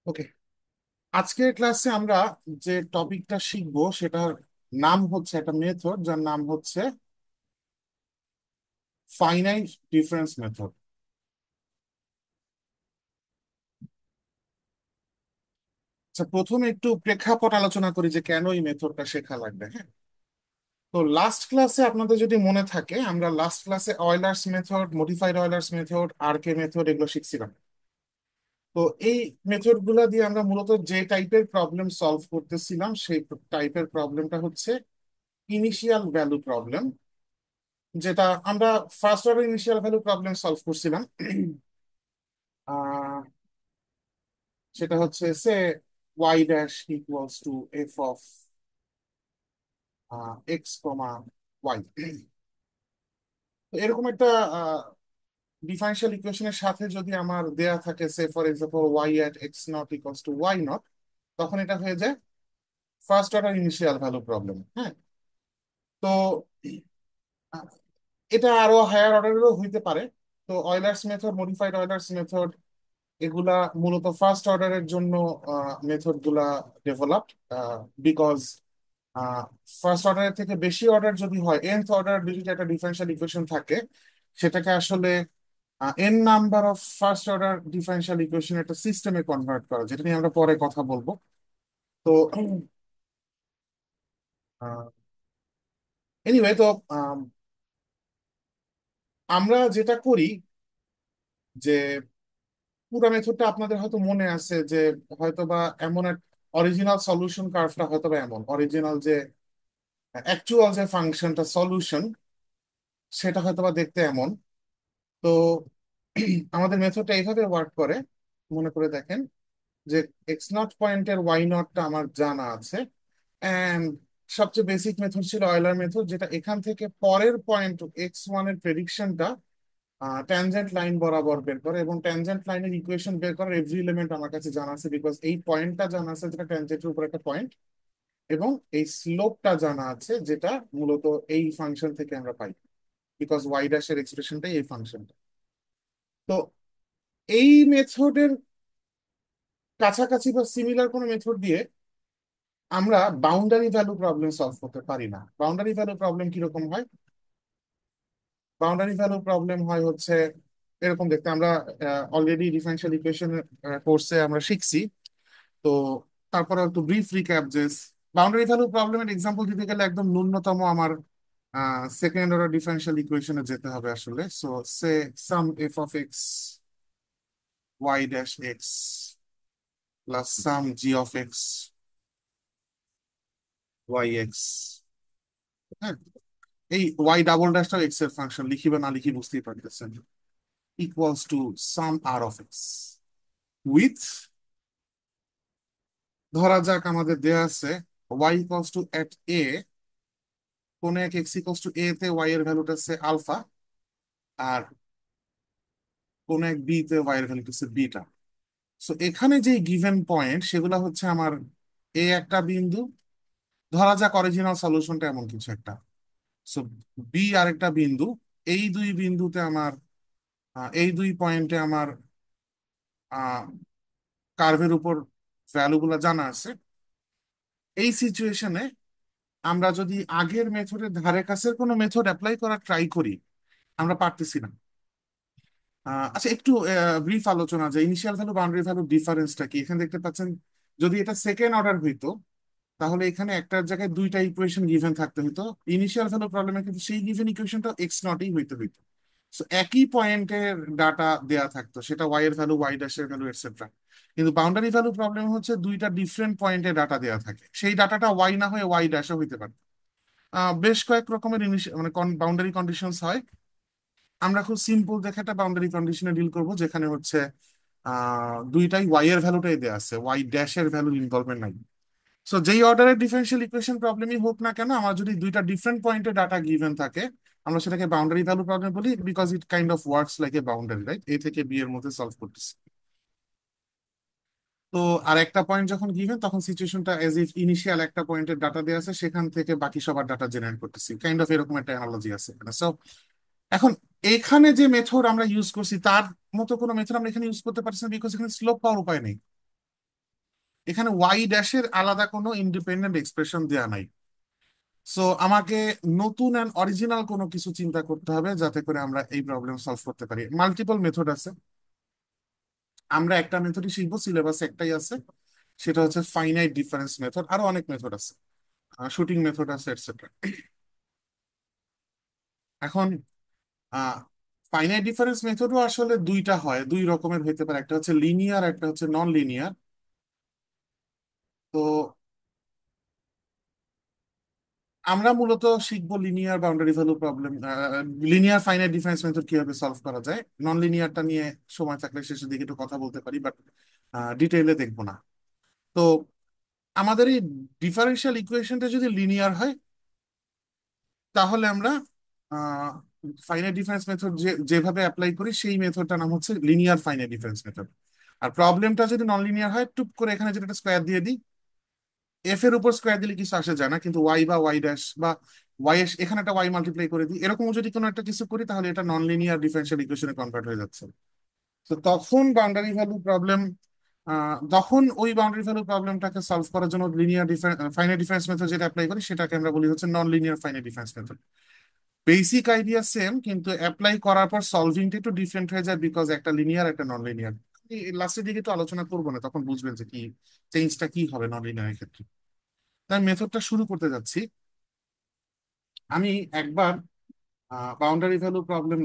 ওকে, আজকের ক্লাসে আমরা যে টপিকটা শিখবো সেটার নাম হচ্ছে একটা মেথড যার নাম হচ্ছে ফাইনাইট ডিফারেন্স মেথড। আচ্ছা, প্রথমে একটু প্রেক্ষাপট আলোচনা করি যে কেন এই মেথডটা শেখা লাগবে। হ্যাঁ, তো লাস্ট ক্লাসে আপনাদের যদি মনে থাকে, আমরা লাস্ট ক্লাসে অয়লার্স মেথড, মডিফাইড অয়লার্স মেথড, আরকে মেথড এগুলো শিখছিলাম। তো এই মেথড গুলা দিয়ে আমরা মূলত যে টাইপের প্রবলেম সলভ করতেছিলাম সেই টাইপের প্রবলেমটা হচ্ছে ইনিশিয়াল ভ্যালু প্রবলেম, যেটা আমরা first order initial value problem solve করছিলাম। আহ, সেটা হচ্ছে say y dash equals to f of x comma y. এরকম একটা ডিফারেন্সিয়াল ইকুয়েশনের সাথে যদি আমার দেয়া থাকে say for example y at x nought equals to y nought, তখন এটা হয়ে যায় first order initial value problem. হ্যাঁ, তো আহ, এটা আরো হায়ার অর্ডারেরও হইতে পারে। তো অয়লার্স মেথড, মডিফাইড অয়লার্স মেথড, এগুলা মূলত ফার্স্ট অর্ডারের জন্য মেথড গুলা ডেভেলপড, বিকজ ফার্স্ট অর্ডারের থেকে বেশি অর্ডার যদি হয়, nth অর্ডার যদি একটা ডিফারেন্সিয়াল ইকুয়েশন থাকে, সেটাকে আসলে N number of first order differential equation একটা সিস্টেমে কনভার্ট করা, যেটা নিয়ে আমরা পরে কথা বলবো। তো এনিওয়ে, তো আম, আমরা যেটা করি যে পুরো মেথডটা আপনাদের হয়তো মনে আছে যে হয়তোবা এমন এক অরিজিনাল সলিউশন কার্ভটা হয়তোবা এমন অরিজিনাল যে অ্যাকচুয়াল যে ফাংশনটা সলিউশন, সেটা হয়তোবা দেখতে এমন। তো আমাদের মেথডটা এইভাবে ওয়ার্ক করে, মনে করে দেখেন যে এক্স নট পয়েন্টের ওয়াই নটটা আমার জানা আছে, এন্ড সবচেয়ে বেসিক মেথড ছিল অয়লার মেথড, যেটা এখান থেকে পরের পয়েন্ট এক্স ওয়ান এর প্রেডিকশনটা ট্যানজেন্ট লাইন বরাবর বের করে, এবং ট্যানজেন্ট লাইনের ইকুয়েশন বের করার এভরি এলিমেন্ট আমার কাছে জানা আছে, বিকজ এই পয়েন্টটা জানা আছে যেটা ট্যানজেন্টের উপর একটা পয়েন্ট, এবং এই স্লোপটা জানা আছে যেটা মূলত এই ফাংশন থেকে আমরা পাই, বিকজ ওয়াই ড্যাশের এক্সপ্রেশনটাই এই ফাংশনটা। তো এই মেথডের কাছাকাছি বা সিমিলার কোনো মেথড দিয়ে আমরা বাউন্ডারি ভ্যালু প্রবলেম সলভ করতে পারি না। বাউন্ডারি ভ্যালু প্রবলেম কিরকম হয়? বাউন্ডারি ভ্যালু প্রবলেম হয় হচ্ছে এরকম দেখতে, আমরা অলরেডি ডিফারেন্সিয়াল ইকুয়েশন কোর্সে আমরা শিখছি। তো তারপরে একটু ব্রিফ রিক্যাপ যে বাউন্ডারি ভ্যালু প্রবলেমের এক্সাম্পল দিতে গেলে একদম ন্যূনতম আমার সেকেন্ড অর্ডার ডিফারেন্সিয়াল ইকুয়েশনে যেতে হবে আসলে। So say some F of x Y dash X plus some G of x Y X. হ্যাঁ, এই ওয়াই ডাবল ড্যাশটাও এক্স এর ফাংশন, লিখি বা না লিখি বুঝতেই পারতেছেন, equals to some R of X with, ধরা যাক আমাদের দেয়া আছে Y equals to at A, কোন এক এক্স ইকুয়ালস টু এ তে ওয়াই এর ভ্যালুটা আছে আলফা, আর কোন এক বি তে ওয়াই এর ভ্যালুটা আছে বিটা। সো এখানে যে গিভেন পয়েন্ট সেগুলো হচ্ছে আমার এ একটা বিন্দু, ধরা যাক অরিজিনাল সলিউশনটা এমন কিছু একটা, সো বি আরেকটা বিন্দু। এই দুই বিন্দুতে আমার এই দুই পয়েন্টে আমার কার্ভের উপর ভ্যালু গুলা জানা আছে। এই সিচুয়েশনে আমরা যদি আগের মেথডের ধারে কাছের কোনো মেথড অ্যাপ্লাই করা ট্রাই করি, আমরা পারতেছি না। আচ্ছা, একটু ব্রিফ আলোচনা যে ইনিশিয়াল ভ্যালু বাউন্ডারি ভ্যালু ডিফারেন্সটা কি এখানে দেখতে পাচ্ছেন। যদি এটা সেকেন্ড অর্ডার হইতো, তাহলে এখানে একটার জায়গায় দুইটা ইকুয়েশন গিভেন থাকতে হতো। ইনিশিয়াল ভ্যালু প্রবলেমে কিন্তু সেই গিভেন ইকুয়েশনটা এক্স নটই হইতে হইতো। So, একই পয়েন্টের ডাটা দেয়া থাকতো, সেটা ওয়াই এর ভ্যালু, ওয়াই ড্যাশের ভ্যালু এটসেট্রা। কিন্তু বাউন্ডারি ভ্যালু প্রবলেম হচ্ছে দুইটা ডিফারেন্ট পয়েন্টে ডাটা দেয়া থাকে, সেই ডাটাটা ওয়াই না হয়ে ওয়াই ড্যাশও হইতে পারে। বেশ কয়েক রকমের মানে বাউন্ডারি কন্ডিশনস হয়। আমরা খুব সিম্পল দেখে একটা বাউন্ডারি কন্ডিশনে ডিল করব, যেখানে হচ্ছে দুইটাই ওয়াই এর ভ্যালুটাই দেয়া আছে, ওয়াই ড্যাশের ভ্যালুর ইনভলভমেন্ট নাই। সো যেই অর্ডারের ডিফারেন্সিয়াল ইকুয়েশন প্রবলেমই হোক না কেন, আমার যদি দুইটা ডিফারেন্ট পয়েন্টে ডাটা গিভেন থাকে, আমরা সেটাকে বাউন্ডারি ভ্যালু প্রবলেম বলি, because it kind of works like a boundary, right? A থেকে বি এর মধ্যে সলভ করতেছি। তো আর একটা পয়েন্ট যখন গিভেন, তখন সিচুয়েশনটা এজ ইফ ইনিশিয়াল একটা পয়েন্টের ডাটা দেওয়া আছে, সেখান থেকে বাকি সবার ডাটা জেনারেট করতেছি, কাইন্ড অফ এরকম একটা অ্যানালজি আছে এখানে। সো এখন এখানে যে মেথড আমরা ইউজ করছি তার মতো কোনো মেথড আমরা এখানে ইউজ করতে পারছি না, বিকজ এখানে স্লোপ পাওয়ার উপায় নেই। এখানে ওয়াই ড্যাশের আলাদা কোনো ইন্ডিপেন্ডেন্ট এক্সপ্রেশন দেয়া নাই। সো আমাকে নতুন অ্যান্ড অরিজিনাল কোনো কিছু চিন্তা করতে হবে যাতে করে আমরা এই প্রবলেম সলভ করতে পারি। মাল্টিপল মেথড আছে, আমরা একটা মেথডই শিখবো, সিলেবাস একটাই আছে, সেটা হচ্ছে ফাইনাইট ডিফারেন্স মেথড। আরো অনেক মেথড আছে, শুটিং মেথড আছে, এটসেট্রা। এখন ফাইনাইট ডিফারেন্স মেথডও আসলে দুইটা হয়, দুই রকমের হইতে পারে, একটা হচ্ছে লিনিয়ার, একটা হচ্ছে নন লিনিয়ার। তো আমরা মূলত শিখবো linear boundary value problem, linear finite difference method কিভাবে সলভ করা যায়। নন লিনিয়ারটা নিয়ে সময় থাকলে শেষের দিকে একটু কথা বলতে পারি, বাট ডিটেইলে দেখবো না। তো আমাদের এই ডিফারেন্সিয়াল ইকুয়েশনটা যদি লিনিয়ার হয়, তাহলে আমরা ফাইনাইট ডিফারেন্স মেথড যেভাবে অ্যাপ্লাই করি সেই মেথডটার নাম হচ্ছে লিনিয়ার ফাইনাইট ডিফারেন্স মেথড। আর প্রবলেমটা যদি নন লিনিয়ার হয়, টুপ করে এখানে যেটা একটা স্কোয়ার দিয়ে দিই, এফ এর উপর স্কোয়ার দিলে কিছু আসে যায় না, কিন্তু ওয়াই বা ওয়াই ড্যাশ বা ওয়াই এর এখানে একটা ওয়াই মাল্টিপ্লাই করে দিই, এরকম যদি কোনো একটা কিছু করি, তাহলে এটা নন লিনিয়ার ডিফারেন্সিয়াল ইকুয়েশনে কনভার্ট হয়ে যাচ্ছে। তো তখন বাউন্ডারি ভ্যালু প্রবলেম, তখন ওই বাউন্ডারি ভ্যালু প্রবলেমটাকে সলভ করার জন্য লিনিয়ার ফাইনাইট ডিফারেন্স মেথড যেটা অ্যাপ্লাই করি, সেটাকে আমরা বলি হচ্ছে non linear finite difference method. Basic idea same, কিন্তু অ্যাপ্লাই করার পর সলভিংটা একটু ডিফারেন্ট হয়ে যায়, বিকজ একটা লিনিয়ার একটা নন লিনিয়ার। লাস্টের দিকে তো আলোচনা করবো না, তখন বুঝবেন যে কি চেঞ্জটা কি হবে নন লিনিয়ারের ক্ষেত্রে। তাই মেথডটা শুরু করতে যাচ্ছি। আমি একবার বাউন্ডারি ভ্যালু প্রবলেম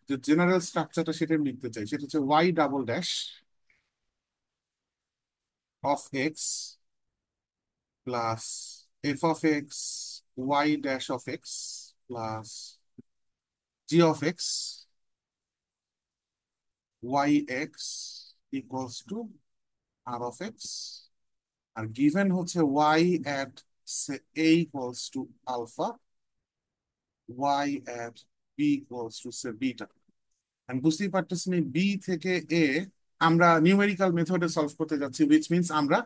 যে জেনারেল স্ট্রাকচারটা সেটা আমি লিখতে চাই, সেটা হচ্ছে Y double dash of x plus F of x Y dash of x plus g of x Y x equals to r of x. আর গিভেন হচ্ছে y at a equals to alpha, y at b equals to say beta. আমি বুঝতেই পারতেছি না, B থেকে এ আমরা numerical মেথডে solve করতে যাচ্ছি, উইচ মিনস আমরা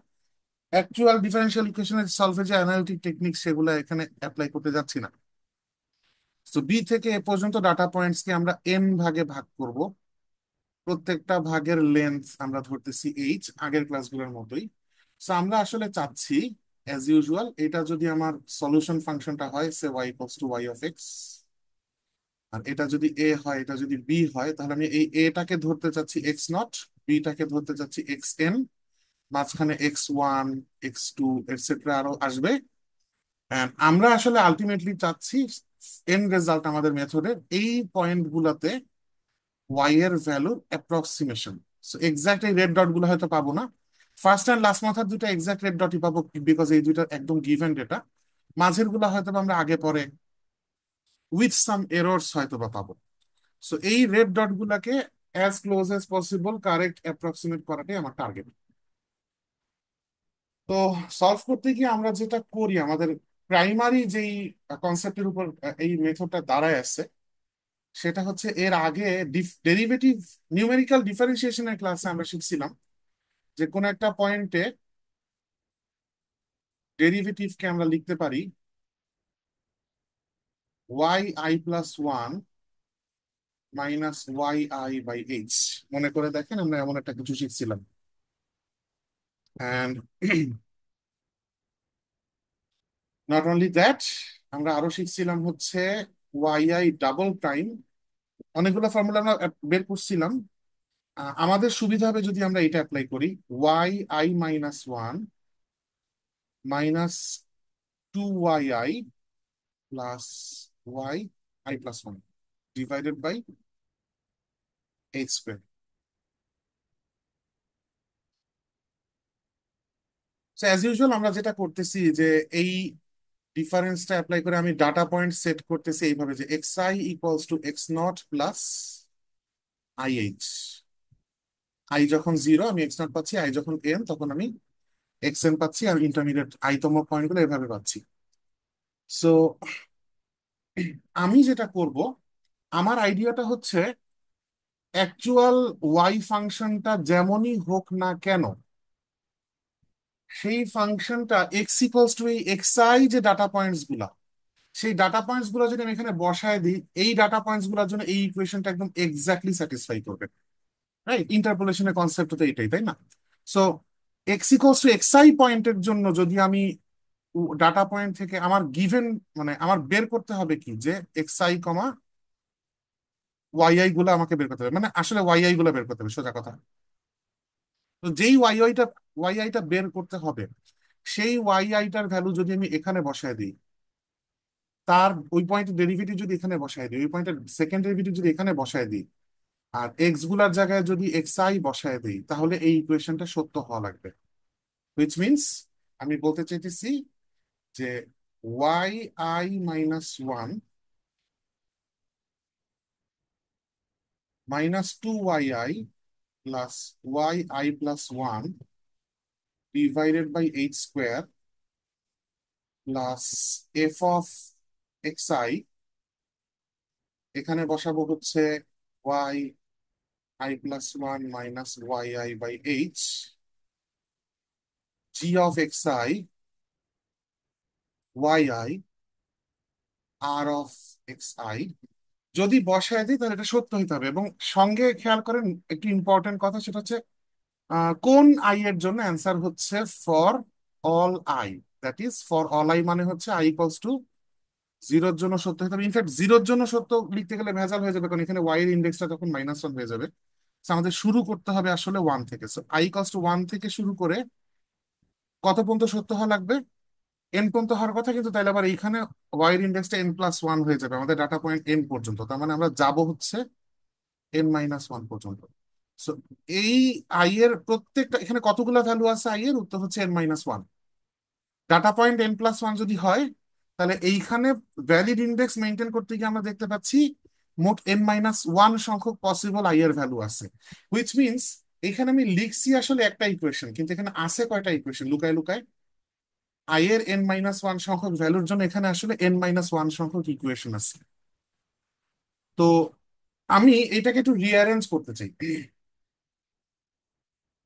অ্যাকচুয়াল ডিফারেন্সিয়াল ইকুয়েশনের সলভে যে অ্যানালিটিক টেকনিক সেগুলো এখানে অ্যাপ্লাই করতে যাচ্ছি না। তো বি থেকে এ পর্যন্ত ডাটা পয়েন্টস কে আমরা এন ভাগে ভাগ করব। প্রত্যেকটা ভাগের লেন্থ আমরা ধরতেছি এইচ, আগের ক্লাসগুলোর মতোই। সো আমরা আসলে চাচ্ছি, অ্যাজ ইউজুয়াল, এটা যদি আমার সলিউশন ফাংশনটা হয় say y equals to y of x, আর এটা যদি এ হয়, এটা যদি বি হয়, তাহলে আমি এই এটাকে ধরতে চাচ্ছি এক্স নট, বিটাকে ধরতে চাচ্ছি এক্স এন, মাঝখানে X one, X two, etcetera আরো আসবে। And আমরা আসলে আলটিমেটলি চাচ্ছি এন রেজাল্ট আমাদের মেথডের এই পয়েন্ট গুলাতে ওয়াই এর ভ্যালুর অ্যাপ্রক্সিমেশন। সো এক্সাক্ট এই রেড ডট গুলো হয়তো পাবো না, ফার্স্ট অ্যান্ড লাস্ট মাথার দুটো এক্সাক্ট রেড ডটই পাবো, বিকজ এই দুইটা একদম গিভেন ডেটা। মাঝের গুলা হয়তো বা আমরা আগে পরে উইথ সাম এরর্স হয়তো বা পাবো। সো এই রেড ডট গুলাকে as close as possible correct approximate করাটাই আমার টার্গেট। তো সলভ করতে গিয়ে আমরা যেটা করি, আমাদের প্রাইমারি যেই কনসেপ্টের উপর এই মেথডটা দাঁড়ায় আছে, সেটা হচ্ছে এর আগে ডেরিভেটিভ নিউমেরিক্যাল ডিফারেন্সিয়েশনের ক্লাসে আমরা শিখছিলাম যে কোন একটা পয়েন্টে ডেরিভেটিভকে আমরা লিখতে পারি Y I plus one minus Y I by H. মনে করে দেখেন, আমরা এমন একটা কিছু শিখছিলাম। অ্যান্ড নট অনলি দ্যাট, আমরা আরো শিখছিলাম হচ্ছে ওয়াই আই ডাবল প্রাইম। অনেকগুলো ফর্মুলা আমরা বের করছিলাম। আমাদের সুবিধা হবে যদি আমরা এটা অ্যাপ্লাই করি, Y I minus one minus two Y I plus Y I plus one divided by H square. So as usual আমরা যেটা করতেছি যে এই ডিফারেন্সটা অ্যাপ্লাই করে আমি ডাটা পয়েন্ট সেট করতেছি এইভাবে যে X I equals to x not plus I H. I যখন জিরো আমি এক্স নট পাচ্ছি, আই যখন এন তখন আমি এক্স এন পাচ্ছি, আর ইন্টারমিডিয়েট আই তম পয়েন্ট গুলো এভাবে পাচ্ছি। সো আমি যেটা করব, আমার আইডিয়াটা হচ্ছে অ্যাকচুয়াল ওয়াই ফাংশনটা যেমনই হোক না কেন, সেই ফাংশনটা এক্স ইকুয়ালস টু এই এক্স আই যে ডাটা পয়েন্টস গুলা, সেই ডাটা পয়েন্টস গুলো যদি আমি এখানে বসায় দিই, এই ডাটা পয়েন্টস গুলোর জন্য এই ইকুয়েশনটা একদম এক্স্যাক্টলি স্যাটিসফাই করবে। রাইট, ইন্টারপোলেশনের কনসেপ্ট তো এটাই, তাই না? So x equals to x I পয়েন্টের জন্য যদি আমি ডাটা পয়েন্ট থেকে আমার গিভেন, মানে আমার বের করতে হবে কি, যে X I comma Y I গুলো আমাকে বের করতে হবে, মানে আসলে ওয়াই আই গুলো বের করতে হবে, সোজা কথা। তো যেই ওয়াই আইটা বের করতে হবে, সেই ওয়াই আইটার ভ্যালু যদি আমি এখানে বসায় দিই, তার ওই পয়েন্টের ডেরিভেটিভ যদি এখানে বসায় দিই, ওই পয়েন্টের সেকেন্ড ডেরিভেটিভ যদি এখানে বসায় দিই, আর এক্স গুলার জায়গায় যদি এক্স আই বসায় দিই, তাহলে এই ইকুয়েশনটা সত্য হওয়া লাগবে। হুইচ মিনস, আমি বলতে চাইতেছি যে Y I minus one minus two Y I plus Y I plus one divided by H square plus F of X I, এখানে বসাবো হচ্ছে Y I plus one minus Y I by H, G of X I Y I R of X I. যদি বসায় দিই তাহলে এটা সত্য হইতে হবে। এবং সঙ্গে খেয়াল করেন একটি ইম্পর্টেন্ট কথা, সেটা হচ্ছে কোন আই এর জন্য অ্যান্সার হচ্ছে for all I, that is for all I মানে হচ্ছে আই ইকুয়ালস টু জিরোর জন্য সত্য হতে হবে। ইনফ্যাক্ট জিরোর জন্য সত্য লিখতে গেলে ভেজাল হয়ে যাবে, কারণ এখানে ওয়াই এর ইন্ডেক্সটা তখন মাইনাস ওয়ান হয়ে যাবে। So আমাদের শুরু করতে হবে আসলে ওয়ান থেকে। So I equals to one থেকে শুরু করে কত পর্যন্ত সত্য হওয়া লাগবে, এন পর্যন্ত হওয়ার কথা, কিন্তু তাইলে আবার এইখানে ওয়াই এর ইন্ডেক্সটা এন প্লাস ওয়ান হয়ে যাবে, আমাদের ডাটা পয়েন্ট এন পর্যন্ত, তার মানে আমরা যাব হচ্ছে এন মাইনাস ওয়ান পর্যন্ত। সো এই আই এর প্রত্যেকটা, এখানে কতগুলো ভ্যালু আছে আই এর, উত্তর হচ্ছে N minus one. Data point N plus one যদি হয়, তাহলে এইখানে ভ্যালিড ইন্ডেক্স মেনটেন করতে গিয়ে আমরা দেখতে পাচ্ছি মোট এন মাইনাস ওয়ান সংখ্যক পসিবল আই এর ভ্যালু আছে। হুইচ মিনস এখানে আমি লিখছি আসলে একটা ইকুয়েশন, কিন্তু এখানে আছে কয়টা ইকুয়েশন লুকায় লুকায়। আই এর এন মাইনাস ওয়ান সংখ্যক ভ্যালুর জন্য এখানে আসলে এন মাইনাস ওয়ান সংখ্যক ইকুয়েশন আছে। তো আমি এটাকে একটু রিঅ্যারেঞ্জ করতে চাই।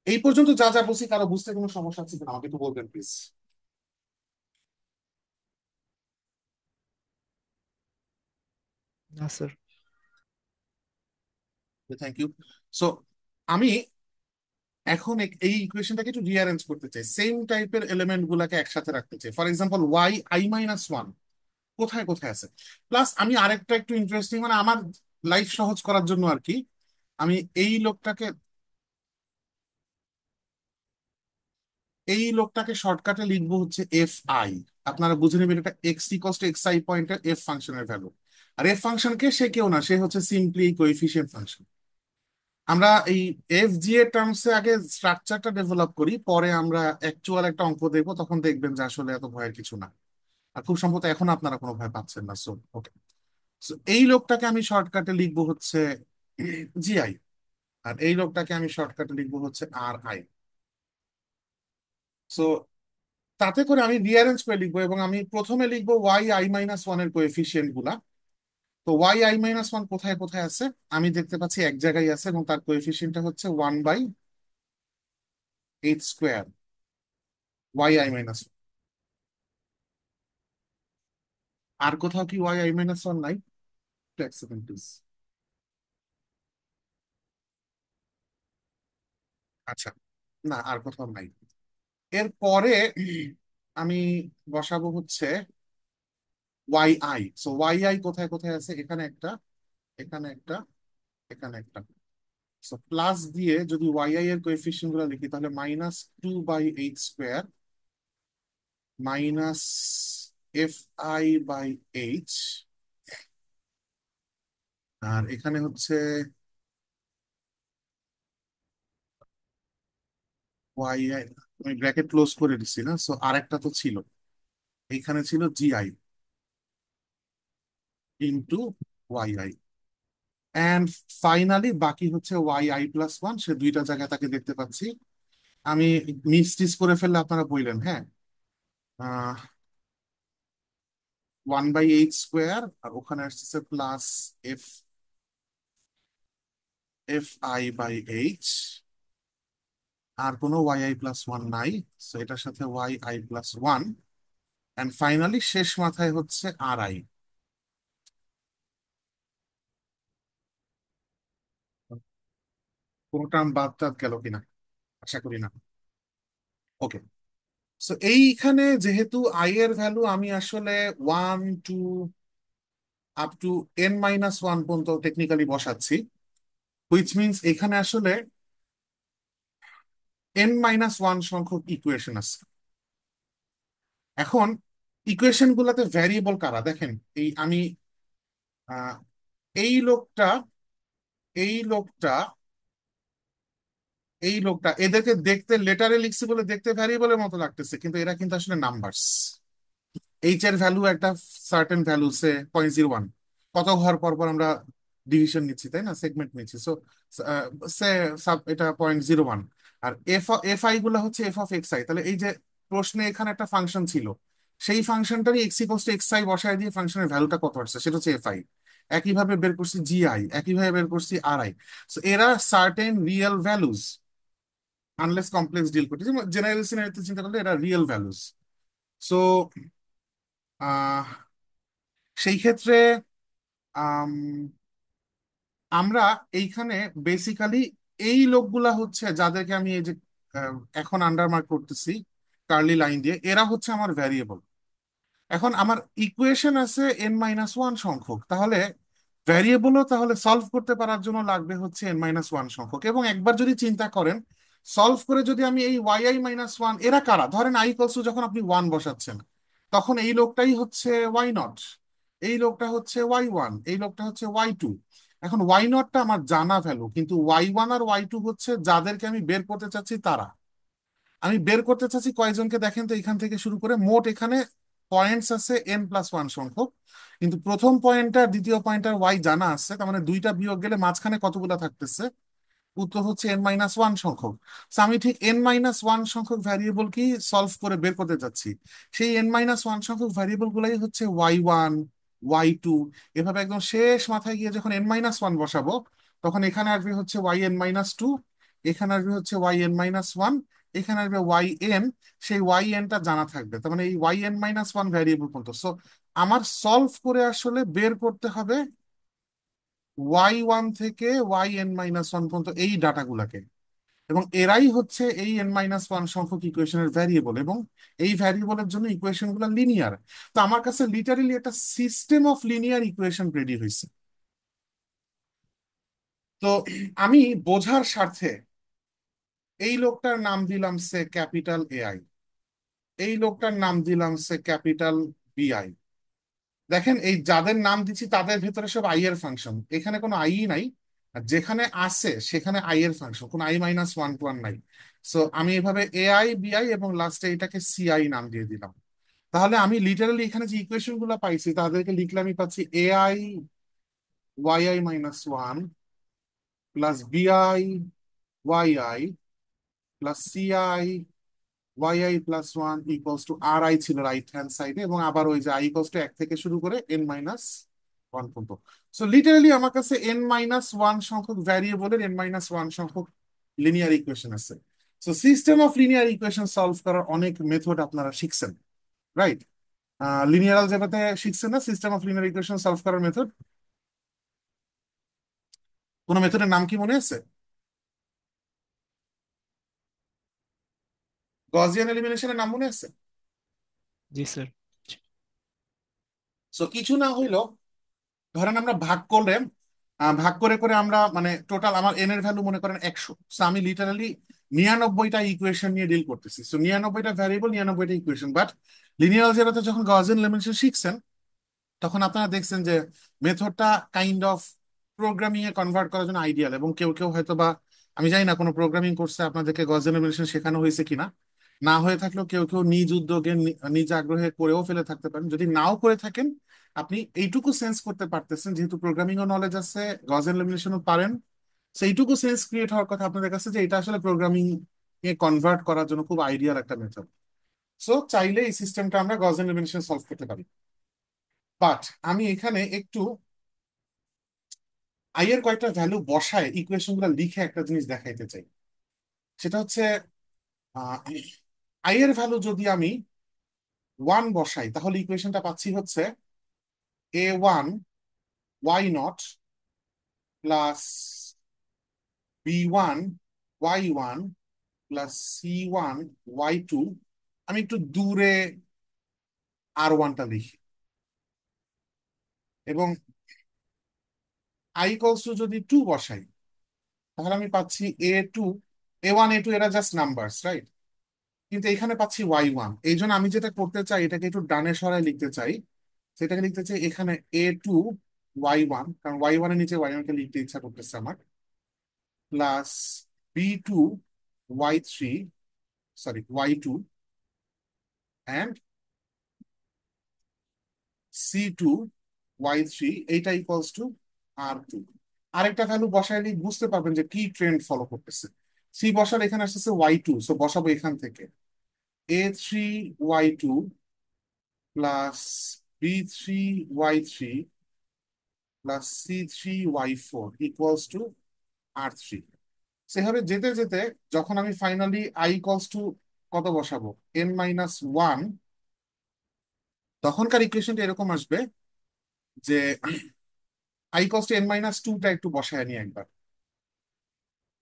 এই পর্যন্ত যা যা বলছি, কারো বুঝতে কোনো সমস্যা আছে কিনা আমাকে একটু বলবেন প্লিজ। না স্যার। Thank you. সো আমি এখন এই ইকুয়েশনটাকে একটু রিঅ্যারেঞ্জ করতে চাই, সেম টাইপের এলিমেন্ট গুলাকে একসাথে রাখতে চাই। For example Y I minus one কোথায় কোথায় আছে। প্লাস আমি আরেকটা একটু ইন্টারেস্টিং, মানে আমার লাইফ সহজ করার জন্য আর কি, আমি এই লোকটাকে শর্টকাটে লিখবো হচ্ছে এফ আই। আপনারা বুঝে নেবেন এটা x equals to x I পয়েন্টের এফ ফাংশনের ভ্যালু। আর এফ ফাংশনকে সে কেউ না, সে হচ্ছে সিম্পলি কোএফিসিয়েন্ট ফাংশন। আমরা এই এফ জি এর টার্মসে আগে স্ট্রাকচারটা ডেভেলপ করি, পরে আমরা অ্যাকচুয়াল একটা অঙ্ক দেখবো, তখন দেখবেন যে আসলে এত ভয়ের কিছু না। আর খুব সম্ভবত এখন আপনারা কোনো ভয় পাচ্ছেন না। সো ওকে, সো এই লোকটাকে আমি শর্টকাটে লিখবো হচ্ছে জি আই, আর এই লোকটাকে আমি শর্টকাটে লিখবো হচ্ছে আর আই। সো তাতে করে আমি রিঅ্যারেঞ্জ করে লিখবো, এবং আমি প্রথমে লিখবো ওয়াই আই মাইনাস ওয়ান এর কোএফিসিয়েন্ট গুলা। তো ওয়াই আই মাইনাস ওয়ান কোথায় কোথায় আছে, আমি দেখতে পাচ্ছি এক জায়গায় আছে, এবং তার কোএফিসিয়েন্টটা হচ্ছে one by H square y I minus. আর কোথাও কি ওয়াই আই মাইনাস ওয়ান নাই? এক সেকেন্ড প্লিজ। আচ্ছা, না আর কোথাও নাই। এরপরে আমি বসাবো হচ্ছে Y I. So Y I কোথায় কোথায় আছে, এখানে একটা, এখানে একটা, এখানে একটা। সো প্লাস দিয়ে যদি ওয়াই আই এর কোএফিসিয়েন্ট গুলো লিখি, তাহলে minus two by H square minus f i by h, আর এখানে হচ্ছে ওয়াই আই, আমি ব্র্যাকেট ক্লোজ করে দিচ্ছি না, সো আরেকটা তো ছিল, এইখানে ছিল g i into y i. And finally বাকি হচ্ছে Y I plus one, say দুইটা জায়গায় তাকে দেখতে পাচ্ছি। আমি মিস টিস করে ফেললে আপনারা বললেন, হ্যাঁ। ওয়ান বাই এইচ স্কোয়ার, আর ওখানে আসতেছে plus f f i by h, আর কোনো ওয়াই আই প্লাস ওয়ান নাই। সো এটার সাথে y I plus one, and finally শেষ মাথায় হচ্ছে আর আই। কোনো টার্ম বাদ টাদ গেল কিনা, আশা করি না। ওকে, সো এইখানে যেহেতু আই এর ভ্যালু আমি আসলে 1 2 আপ টু n-1 পর্যন্ত টেকনিক্যালি বসাচ্ছি, হুইচ মিনস এখানে আসলে n-1 সংখ্যক ইকুয়েশন আছে। এখন ইকুয়েশন গুলাতে ভ্যারিয়েবল কারা দেখেন, এই আমি আহ, এই লোকটা, এই লোকটা, এই লোকটা, এদেরকে দেখতে লেটারে লিখছি বলে দেখতে ভ্যারিয়েবলের মতো লাগতেছে, কিন্তু এরা কিন্তু আসলে নাম্বারস। এইচ এর ভ্যালু একটা সার্টেন ভ্যালু, সে 0.01, কত ঘর পর পর আমরা ডিভিশন নিচ্ছি তাই না, সেগমেন্ট নিচ্ছি, সো সে এটা 0.01। আর এফ আই গুলা হচ্ছে এফ অফ এক্স আই। তাহলে এই যে প্রশ্নে এখানে একটা ফাংশন ছিল, সেই ফাংশনটারই x equals to x i বসায় দিয়ে ফাংশনের ভ্যালুটা কত আসছে সেটা হচ্ছে এফ আই। একইভাবে বের করছি জি আই, একইভাবে বের করছি আর আই। সো এরা certain real values, unless complex deal করতে, যেমন জেনারেল সিনারিতে চিন্তা করলে এরা রিয়েল ভ্যালুজ। সো সেই ক্ষেত্রে আম, আমরা এইখানে বেসিক্যালি এই লোকগুলা হচ্ছে যাদেরকে আমি এই যে এখন আন্ডারমার্ক করতেছি কার্লি লাইন দিয়ে, এরা হচ্ছে আমার ভ্যারিয়েবল। এখন আমার ইকুয়েশন আছে n-1 সংখ্যক, তাহলে ভ্যারিয়েবলও তাহলে সলভ করতে পারার জন্য লাগবে হচ্ছে n-1 সংখ্যক। এবং একবার যদি চিন্তা করেন, সলভ করে যদি আমি এই yi-1, এরা কারা, ধরেন i ইকুয়ালস টু যখন আপনি 1 বসাচ্ছেন, তখন এই লোকটাই হচ্ছে y0, এই লোকটা হচ্ছে y1, এই লোকটা হচ্ছে y2। এখন y0টা আমার জানা ভ্যালু, কিন্তু y1 আর y2 হচ্ছে যাদেরকে আমি বের করতে চাচ্ছি তারা। আমি বের করতে চাচ্ছি কয়জনকে দেখেন তো, এখান থেকে শুরু করে মোট এখানে পয়েন্টস আছে n+1 সংখ্যক, কিন্তু প্রথম পয়েন্টটা দ্বিতীয় পয়েন্টার ওয়াই জানা আছে, তার মানে দুইটা বিয়োগ গেলে মাঝখানে কতগুলা থাকতেছে, উত্তর হচ্ছে n-1 সংখ্যক। So আমি ঠিক n-1 সংখ্যক ভ্যারিয়েবল কি সলভ করে বের করতে যাচ্ছি, সেই n-1 সংখ্যক ভ্যারিয়েবল গুলাই হচ্ছে y1, y2। এভাবে একদম শেষ মাথায় গিয়ে যখন n-1 বসাবো, তখন এখানে আসবে হচ্ছে yn-2, এখানে আসবে হচ্ছে yn-1, এখানে আসবে yn। সেই টা জানা থাকবে, তার মানে এই yn-1 ভ্যারিয়েবল পর্যন্ত। সো আমার সলভ করে আসলে বের করতে হবে y1 থেকে yn-1 পর্যন্ত এই ডাটাগুলাকে, এবং এরাই হচ্ছে এই n-1 সংখ্যক ইকুয়েশনের ভ্যারিয়েবল, এবং এই ভ্যারিয়েবলের জন্য ইকুয়েশন গুলো লিনিয়ার। তো আমার কাছে লিটারেলি একটা system of linear equation ready হয়েছে। তো আমি বোঝার স্বার্থে এই লোকটার নাম দিলাম সে ক্যাপিটাল এআই, এই লোকটার নাম দিলাম সে ক্যাপিটাল বিআই। দেখেন এই যাদের নাম দিচ্ছি তাদের ভেতরে সব আই এর ফাংশন, এখানে কোনো আই নাই। আর যেখানে আছে সেখানে আই এর ফাংশন, কোনো i-1 নাই। সো আমি এভাবে এআই বিআই এবং লাস্টে এটাকে সিআই নাম দিয়ে দিলাম। তাহলে আমি লিটারালি এখানে যে ইকুয়েশন গুলো পাইছি তাদেরকে লিখলে আমি পাচ্ছি AI yi-1 plus b i y i plus c i yi+1 equals to r i ছিল রাইট হ্যান্ড সাইডে, এবং আবার ওই যে আই ইকুয়ালস টু 1 থেকে শুরু করে n-1 পর্যন্ত। সো লিটারালি আমার কাছে n-1 সংখ্যক ভ্যারিয়েবলের n-1 সংখ্যক লিনিয়ার ইকুয়েশন আছে। So system of linear equation solve করার অনেক মেথড আপনারা শিখছেন, রাইট? লিনিয়ার অলজেব্রাতে শিখছেন না system of linear equation solve করার মেথড? কোন মেথডের নাম কি মনে আছে? গজিয়ান এলিমিনেশনের নাম মনে আছে? জি স্যার। সো কিছু না হইলো, ধরেন আমরা ভাগ করলে, ভাগ করে করে আমরা মানে টোটাল আমার এন এর ভ্যালু মনে করেন 100। সো আমি লিটারালি 99টা ইকুয়েশন নিয়ে ডিল করতেছি। সো 99টা ভ্যারিয়েবল, 99টা ইকুয়েশন। বাট লিনিয়ার অলজেব্রাতে যখন গজিয়ান এলিমিনেশন শিখছেন, তখন আপনারা দেখছেন যে মেথডটা কাইন্ড অফ প্রোগ্রামিং এ কনভার্ট করার জন্য আইডিয়াল। এবং কেউ কেউ হয়তো বা, আমি জানি না কোনো প্রোগ্রামিং কোর্সে আপনাদেরকে গজ এনিমেশন শেখানো হয়েছে কিনা, না হয়ে থাকলেও কেউ কেউ নিজ উদ্যোগে নিজ আগ্রহে করেও ফেলে থাকতে পারেন। যদি নাও করে থাকেন, আপনি এইটুকু সেন্স করতে পারতেছেন যেহেতু প্রোগ্রামিং ও নলেজ আছে, গজ এলিমিনেশনও পারেন, সেইটুকু সেন্স ক্রিয়েট হওয়ার কথা আপনাদের কাছে যে এটা আসলে প্রোগ্রামিং এ কনভার্ট করার জন্য খুব আইডিয়াল একটা মেথড। সো চাইলে এই সিস্টেমটা আমরা গজ এলিমিনেশন সলভ করতে পারি। বাট আমি এখানে একটু আই এর কয়েকটা ভ্যালু বসায় ইকুয়েশন গুলো লিখে একটা জিনিস দেখাইতে চাই। সেটা হচ্ছে আই এর ভ্যালু যদি আমি 1 বসাই, তাহলে ইকুয়েশনটা পাচ্ছি হচ্ছে a1 y0 plus b1 y1 plus C1 Y2, আমি একটু দূরে R1টা লিখি, এবং I যদি 2 বসাই, তাহলে আমি পাচ্ছি A2, A1 A2 এরা জাস্ট নাম্বারস, রাইট? কিন্তু এখানে পাচ্ছি Y1। এই জন্য আমি যেটা করতে চাই, এটাকে একটু ডানে সরায় লিখতে চাই। সেটাকে লিখতে চাই এখানে A2 Y1, কারণ Y1 এর নিচে Y1 কে লিখতে ইচ্ছা করতেছে আমার, plus B2 Y3, sorry Y2, and C2 Y3, এইটা ইকুয়ালস টু R2। আরেকটা ভ্যালু বসাইলে বুঝতে পারবেন যে কি ট্রেন্ড ফলো করতেছে। সি বসালে এখানে আসতেছে Y2, সো বসাবো এখান থেকে A3 Y2 plus B3 Y3 plus C3 Y4 equals to R3। সেভাবে যেতে যেতে যখন আমি ফাইনালি আই ইকুয়ালস টু কত বসাবো, N-1, তখনকার ইকুয়েশনটা এরকম আসবে যে আই ইকুয়ালস টু N-2টা একটু বসায় নিয়ে একবার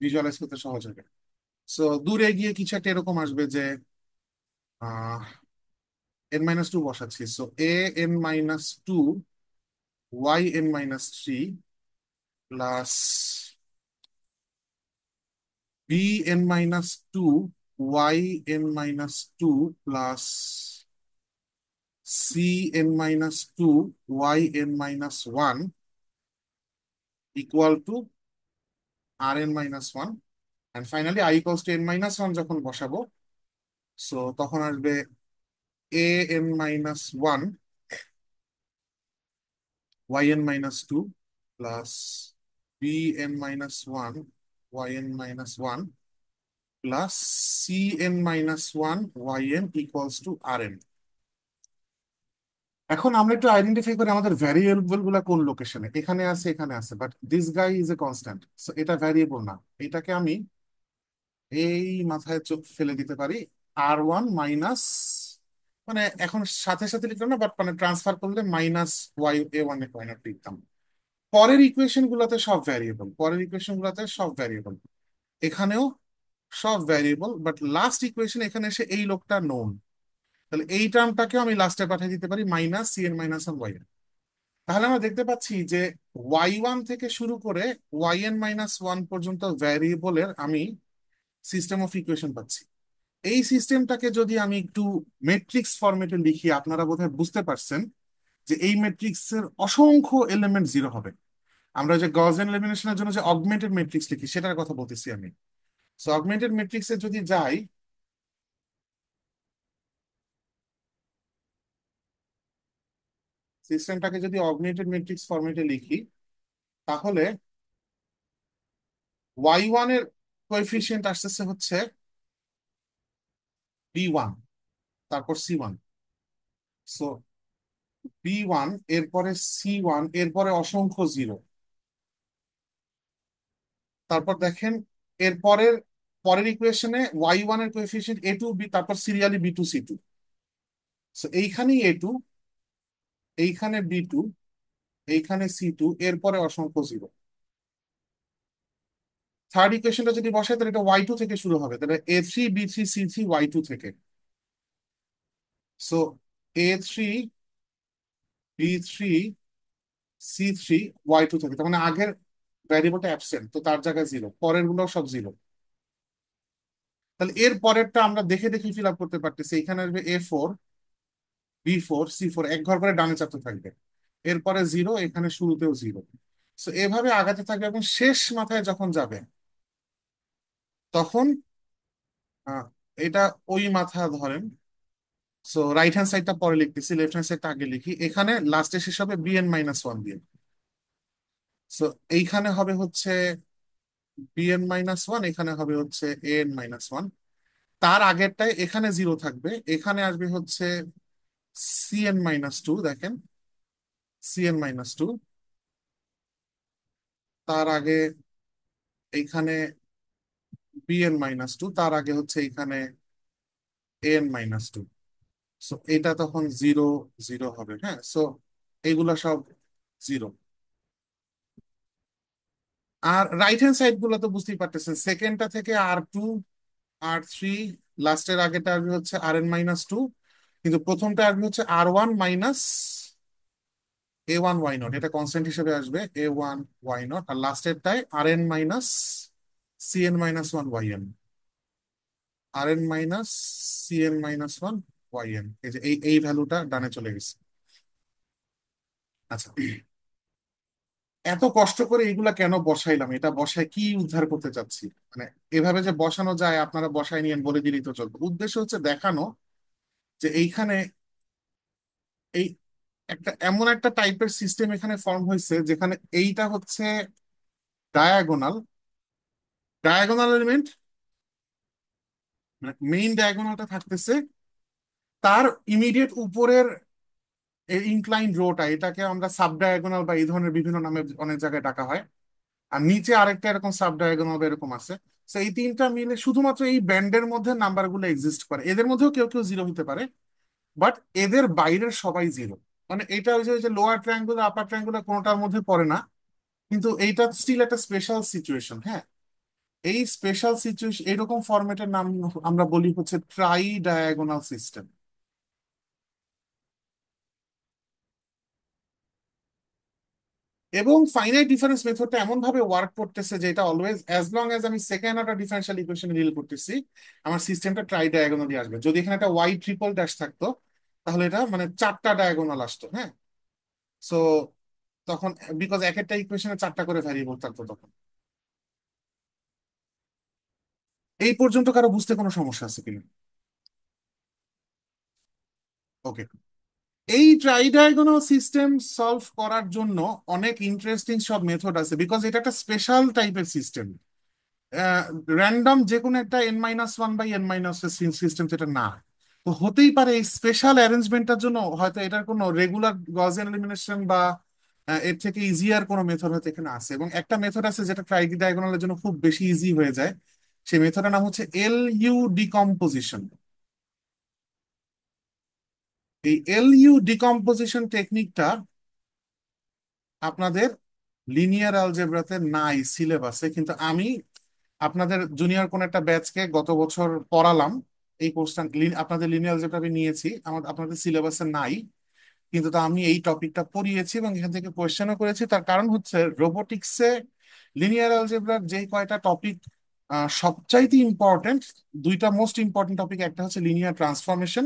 ভিজুয়ালাইজ করতে সহজ হবে। সো দূরে গিয়ে কিছু একটা এরকম আসবে যে N-2 বসাচ্ছি, so A n-2 Y n-3 plus B n-2 Y n-2 plus C n-2 Y n-1 equal to Rn-1। And finally I equals to N-1 যখন বসাবো, সো তখন আসবে A n-1 Y n-2 plus B n-1 Y n-1 plus Cn-1 equals to Rn। এখন আমরা একটু identify করি আমাদের variable গুলা কোন লোকেশনে, এখানে আছে এখানে আছে, but this guy is a constant, so এটা ভ্যারিয়েবল না। এটাকে আমি এই মাথায় চোখ ফেলে দিতে পারি R1 মাইনাস, মানে এখন সাথে সাথে লিখলাম না, বাট মানে ট্রান্সফার করলে -Y A1 লিখতাম। পরের ইকুয়েশন গুলোতে সব ভ্যারিয়েবল, পরের ইকুয়েশন গুলোতে সব ভ্যারিয়েবল, এখানেও সব ভ্যারিয়েবল, বাট লাস্ট ইকুয়েশন এখানে এসে এই লোকটা নোন, তাহলে এই টার্মটাকেও আমি লাস্টে পাঠিয়ে দিতে পারি -Cn-1 Y। তাহলে আমরা দেখতে পাচ্ছি যে Y1 থেকে শুরু করে Yn-1 পর্যন্ত ভ্যারিয়েবলের আমি সিস্টেম অফ ইকুয়েশন পাচ্ছি। এই সিস্টেমটাকে যদি আমি একটু মেট্রিক্স ফরম্যাটে লিখি, আপনারা বোধহয় বুঝতে পারছেন যে এই ম্যাট্রিক্সের অসংখ্য এলিমেন্ট জিরো হবে। আমরা যে গজেন এলিমিনেশনের জন্য যে অগমেন্টেড ম্যাট্রিক্স লিখি, সেটার কথা বলতেছি আমি। সো অগমেন্টেড ম্যাট্রিক্সে যদি যাই, সিস্টেমটাকে যদি অগমেন্টেড ম্যাট্রিক্স ফরম্যাটে লিখি, তাহলে Y1 এর কোএফিসিয়েন্ট আসতেছে হচ্ছে B1, তারপর C1, সো B1, এরপরে C1, এরপরে অসংখ্য জিরো। তারপর দেখেন এর পরের পরের ইকুয়েশনে Y1 এর কোএফিসিয়েন্ট A2 B, তারপর সিরিয়ালি B2 C2, সো এইখানেই A2, এইখানে B2, এইখানে C2, এরপরে অসংখ্য জিরো। থার্ড ইকুয়েশনটা যদি বসাই, তাহলে এটা Y2 থেকে শুরু হবে, তাহলে A3 B3 C3 Y2 থেকে, so A3 B3 C3 Y2 থেকে, তার মানে আগের ভ্যারিয়েবলটা অ্যাবসেন্ট, তো তার জায়গায় জিরো, পরের গুলো সব জিরো। তাহলে এর পরেরটা আমরা দেখে দেখে ফিল আপ করতে পারতেছি, এখানে আসবে A4 B4 C4, এক ঘর করে ডানে চারটে থাকবে, এরপরে জিরো, এখানে শুরুতেও জিরো। সো এভাবে আগাতে থাকবে এবং শেষ মাথায় যখন যাবে, তখন আহ, এটা ওই মাথা ধরেন। সো রাইট হ্যান্ড সাইডটা পরে লিখতেছি, লেফট হ্যান্ড সাইডটা আগে লিখি। এখানে লাস্টে শেষ হবে Bn-1 দিয়ে। সো এইখানে হবে হচ্ছে Bn-1, এখানে হবে হচ্ছে An-1। তার আগেরটায় এখানে জিরো থাকবে, এখানে আসবে হচ্ছে Cn-2, দেখেন Cn-2। তার আগে এইখানে Bn-2, তার আগে হচ্ছে এইখানে An-2। সো এটা তখন জিরো জিরো হবে, হ্যাঁ। সো এইগুলা সব জিরো। আর রাইট হ্যান্ড সাইড গুলো তো বুঝতেই পারতেছেন, সেকেন্ডটা থেকে R2 R3, লাস্টের আগেটা আসবে হচ্ছে Rn-2, কিন্তু প্রথমটা আসবে হচ্ছে R1 - A1 Y0, এটা কনস্ট্যান্ট হিসেবে আসবে A1 Y0, আর লাস্টেরটায় Rn - Cn - 1 yn, Rn - Cn - 1 yn, এই যে এই ভ্যালুটা ডানে চলে গেছে। আচ্ছা, এত কষ্ট করে এইগুলা কেন বসাইলাম, এটা বসায় কি উদ্ধার করতে চাচ্ছি? মানে এভাবে যে বসানো যায়, আপনারা বসায় নিয়ে বলে দিলেই তো চলবে। উদ্দেশ্য হচ্ছে দেখানো যে এইখানে এই এমন একটা টাইপের সিস্টেম এখানে ফর্ম হয়েছে যেখানে এইটা হচ্ছে ডায়াগোনাল, ডায়াগোনাল এলিমেন্ট, মানে মেইন ডায়াগোনালটা থাকতেছে, তার ইমিডিয়েট উপরের ইনক্লাইন রোটা, এটাকে আমরা সাব ডায়াগোনাল বা এই ধরনের বিভিন্ন নামে অনেক জায়গায় ডাকা হয়। আর নিচে আরেকটা এরকম সাব ডায়াগোনাল বা এরকম আছে। তো এই তিনটা মিলে শুধুমাত্র এই ব্যান্ডের মধ্যে নাম্বারগুলো এক্সিস্ট করে, এদের মধ্যেও কেউ কেউ জিরো হতে পারে, বাট এদের বাইরের সবাই জিরো। মানে এটা ওই যে লোয়ার ট্রায়াঙ্গুলার আপার ট্রায়াঙ্গুলার কোনোটার মধ্যে পড়ে না, কিন্তু এইটা স্টিল একটা স্পেশাল সিচুয়েশন। হ্যাঁ, এই স্পেশাল সিচুয়েশন এরকম ফরম্যাটের নাম আমরা বলি হচ্ছে ট্রাই ডায়াগোনাল সিস্টেম। এবং ফাইনাইট ডিফারেন্স মেথডটা এমন ভাবে ওয়ার্ক করতেছে যে এটা অলওয়েজ, অ্যাজ লং অ্যাজ আমি second order differential equation deal করতেছি, আমার সিস্টেমটা ট্রাই ডায়াগোনালি আসবে। যদি এখানে একটা ওয়াই ট্রিপল ড্যাশ থাকতো, তাহলে এটা মানে চারটা ডায়াগোনাল আসতো। হ্যাঁ, সো তখন, বিকজ এক একটা ইকুয়েশনে চারটা করে ভ্যারিয়েবল থাকতো তখন। এই পর্যন্ত কারো বুঝতে কোনো সমস্যা আছে কিনা? ওকে। এই ট্রাইডায়াগোনাল সিস্টেম সলভ করার জন্য অনেক ইন্টারেস্টিং সব মেথড আছে, বিকজ এটা একটা স্পেশাল টাইপের সিস্টেম। র্যান্ডম যে কোনো একটা N-1/N- সিস্টেম সেটা না। তো হতেই পারে এই স্পেশাল অ্যারেঞ্জমেন্টটার জন্য হয়তো এটার কোনো রেগুলার গজিয়ান এলিমিনেশন বা এর থেকে ইজিয়ার কোনো মেথড হয়তো এখানে আছে। এবং একটা মেথড আছে যেটা ট্রাইডায়াগোনালের জন্য খুব বেশি ইজি হয়ে যায়, সেই মেথডের নাম হচ্ছে LU ডিকম্পোজিশন। এই LU ডিকম্পোজিশন টেকনিকটা আপনাদের লিনিয়ার অ্যালজেব্রাতে নাই সিলেবাসে, কিন্তু আমি আপনাদের জুনিয়র কোন একটা ব্যাচকে গত বছর পড়ালাম এই কোর্সটা। আপনাদের লিনিয়ার অ্যালজেব্রা আমি নিয়েছি, আপনাদের সিলেবাসে নাই, কিন্তু তা আমি এই টপিকটা পড়িয়েছি এবং এখান থেকে কোয়েশ্চেনও করেছি। তার কারণ হচ্ছে রোবোটিক্সে লিনিয়ার অ্যালজেব্রার যে কয়টা টপিক সবচাইতে ইম্পর্টেন্ট, দুইটা মোস্ট ইম্পর্টেন্ট টপিক, একটা হচ্ছে লিনিয়ার ট্রান্সফরমেশন,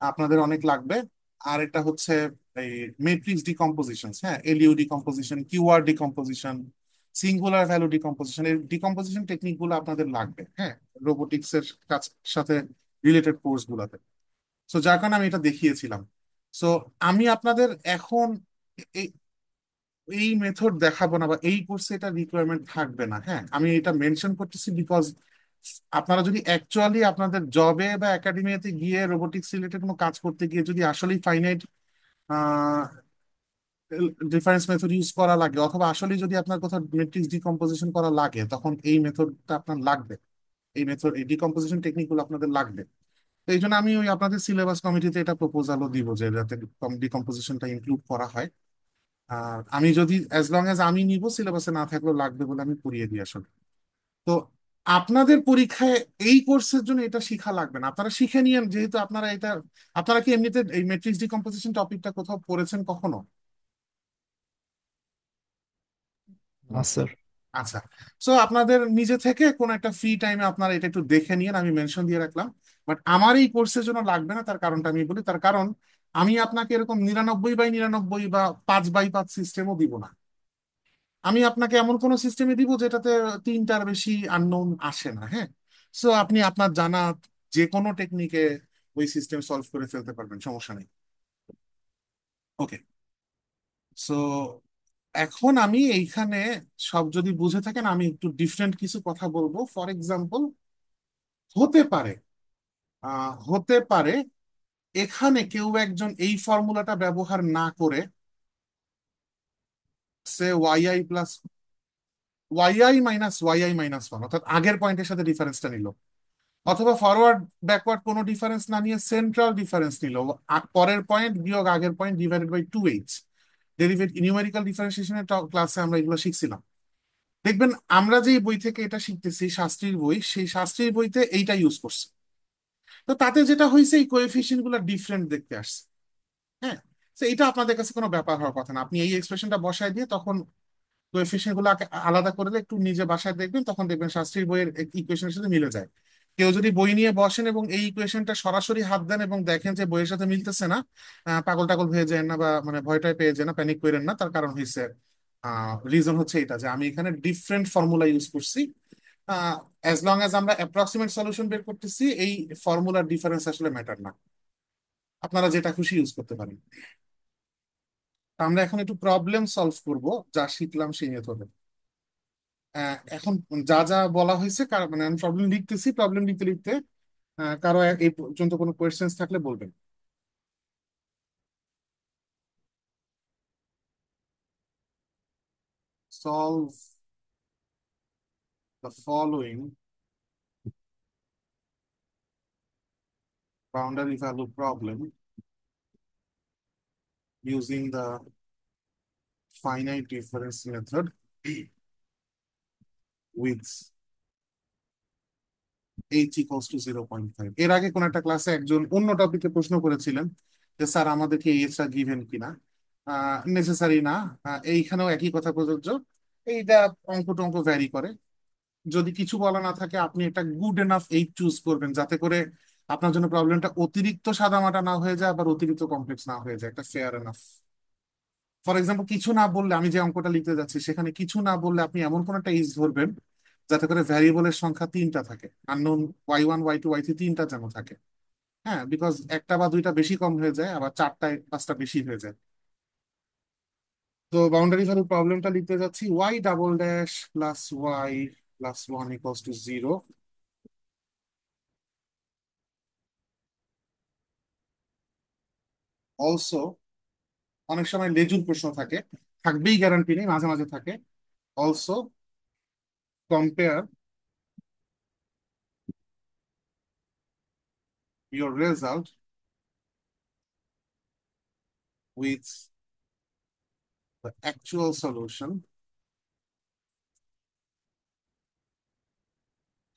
আপনাদের অনেক লাগবে। আর এটা হচ্ছে এই মেট্রিক্স ডিকম্পোজিশন, হ্যাঁ, LU decomposition, QR decomposition, singular value decomposition, এই ডিকম্পোজিশন টেকনিক গুলো আপনাদের লাগবে। হ্যাঁ, রোবোটিক্স এর সাথে রিলেটেড কোর্স গুলাতে। সো যার কারণে আমি এটা দেখিয়েছিলাম। সো আমি আপনাদের এখন এই এই মেথড দেখাবো না, বা এই কোর্সে এটা রিকোয়ারমেন্ট থাকবে না। হ্যাঁ, আমি এটা মেনশন করতেছি বিকজ আপনারা যদি অ্যাকচুয়ালি আপনাদের জবে বা একাডেমিয়াতে গিয়ে রোবোটিক্স রিলেটেড কোনো কাজ করতে গিয়ে যদি আসলেই ফাইনাইট ডিফারেন্স মেথড ইউজ করা লাগে, অথবা আসলে যদি আপনার কোথাও ম্যাট্রিক্স ডিকম্পোজিশন করা লাগে, তখন এই মেথডটা আপনার লাগবে। এই মেথড, এই ডিকম্পোজিশন টেকনিক গুলো আপনাদের লাগবে। তো এই জন্য আমি ওই আপনাদের সিলেবাস কমিটিতে এটা প্রপোজালও দিব যে যাতে ডিকম্পোজিশনটা ইনক্লুড করা হয়। আর আমি যদি, অ্যাজ লং এজ আমি নিব, সিলেবাসে না থাকলেও লাগবে বলে আমি পড়িয়ে দিই আসলে। তো আপনাদের পরীক্ষায় এই কোর্সের জন্য এটা শিখা লাগবে না, আপনারা শিখে নিয়েন, যেহেতু আপনারা এটা, আপনারা কি এমনিতে এই ম্যাট্রিক্স ডিকম্পোজিশন টপিকটা কোথাও পড়েছেন কখনো? না স্যার। আচ্ছা, সো আপনাদের নিজে থেকে কোন একটা ফ্রি টাইমে আপনারা এটা একটু দেখে নিন, আমি মেনশন দিয়ে রাখলাম। বাট আমার এই কোর্সের জন্য লাগবে না, তার কারণটা আমি বলি। তার কারণ আমি আপনাকে এরকম 99/99 বা 5/5 সিস্টেমও দিব না। আমি আপনাকে এমন কোন সিস্টেমে দিব যেটাতে তিনটার বেশি আননোন আসে না। হ্যাঁ, সো আপনি আপনার জানা যে কোনো টেকনিকে ওই সিস্টেম সলভ করে ফেলতে পারবেন, সমস্যা নেই। ওকে, সো এখন আমি এইখানে সব যদি বুঝে থাকেন, আমি একটু ডিফারেন্ট কিছু কথা বলবো। ফর এক্সাম্পল, হতে পারে, হতে পারে এখানে কেউ একজন এই ফর্মুলাটা ব্যবহার না করে সে YI + YI - 1, অর্থাৎ আগের পয়েন্টের সাথে ডিফারেন্সটা নিল, অথবা ফরওয়ার্ড ব্যাকওয়ার্ড কোনো ডিফারেন্স না নিয়ে সেন্ট্রাল ডিফারেন্স নিল, পরের পয়েন্ট বিয়োগ আগের point divided by 2H। Derivative numerical ডিফারেন্সিয়েশনের ক্লাসে আমরা এগুলো শিখছিলাম। দেখবেন আমরা যেই বই থেকে এটা শিখতেছি, শাস্ত্রীর বই, সেই শাস্ত্রীর বইতে এইটা ইউজ করছে। তো তাতে যেটা হয়েছে, এই কোএফিসিয়েন্ট গুলো ডিফারেন্ট দেখতে আসছে। হ্যাঁ, তো এটা আপনাদের কাছে কোনো ব্যাপার হওয়ার কথা না। আপনি এই এক্সপ্রেশনটা বসায় দিয়ে তখন কোএফিসিয়েন্ট গুলো আলাদা করে দিয়ে একটু নিজে বাসায় দেখবেন, তখন দেখবেন শাস্ত্রীর বইয়ের ইকুয়েশনের সাথে মিলে যায়। কেউ যদি বই নিয়ে বসেন এবং এই ইকুয়েশনটা সরাসরি হাত দেন এবং দেখেন যে বইয়ের সাথে মিলতেছে না, পাগল টাগল হয়ে যায় না, বা মানে ভয়টায় পেয়ে যায় না, প্যানিক করেন না। তার কারণ হচ্ছে, রিজন হচ্ছে এটা যে আমি এখানে ডিফারেন্ট ফর্মুলা ইউজ করছি। অ্যাজ লং অ্যাজ আমরা অ্যাপ্রক্সিমেট সলিউশন বের করতেছি, এই ফর্মুলার ডিফারেন্স আসলে ম্যাটার না। আপনারা যেটা খুশি ইউজ করতে পারেন। তা আমরা এখন একটু প্রবলেম সলভ করব, যা শিখলাম সেই মেথডে। এখন যা যা বলা হয়েছে, মানে আমি প্রবলেম লিখতেছি, প্রবলেম লিখতে লিখতে কারো এই পর্যন্ত কোনো কোয়েশ্চেন্স থাকলে বলবেন। Solve the following boundary value problem using the finite difference method with h equals to 0.5। এর আগে কোন একটা ক্লাসে একজন অন্য টপিকে প্রশ্ন করেছিলেন যে স্যার আমাদেরকে এইচটা গিভেন কিনা। নেসেসারি না। এইখানেও একই কথা প্রযোজ্য। এইটা অঙ্ক টঙ্ক ভ্যারি করে। যদি কিছু বলা না থাকে, আপনি একটা গুড এনাফ এইচ চুজ করবেন, যাতে করে আপনার জন্য প্রবলেমটা অতিরিক্ত সাদামাটা না হয়ে যায়, আবার অতিরিক্ত কমপ্লেক্স না হয়ে যায়, একটা ফেয়ার এনাফ। ফর এক্সাম্পল, কিছু না বললে, আমি যে অঙ্কটা লিখতে যাচ্ছি সেখানে কিছু না বললে আপনি এমন কোন একটা ইজ ধরবেন যাতে করে ভ্যারিয়েবলের সংখ্যা তিনটা থাকে, আননোন y1 y2 y3 তিনটা যেন থাকে। হ্যাঁ, বিকজ একটা বা দুইটা বেশি কম হয়ে যায়, আবার চারটায় পাঁচটা বেশি হয়ে যায়। তো বাউন্ডারি ভ্যালু প্রবলেমটা লিখতে যাচ্ছি, y double dash plus y plus one equals to zero. Also, অনেক সময় লেজুর প্রশ্ন থাকে, থাকবেই গ্যারান্টি নেই, মাঝে মাঝে থাকে। Also compare your result with the actual solution।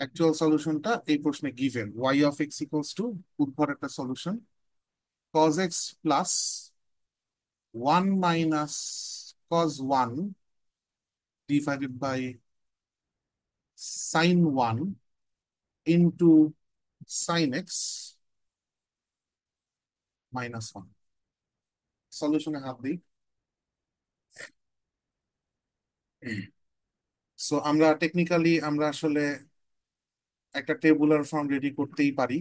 Actual সলিউশনটা এই প্রশ্নে given y of x equals to, উদ্ভর একটা solution, cos x plus 1 minus cos 1 divided by sin 1 into sin x minus 1। সলিউশনে হাত দিই। সো আমরা টেকনিক্যালি আমরা আসলে একটা টেবুলার ফর্ম রেডি করতেই পারি,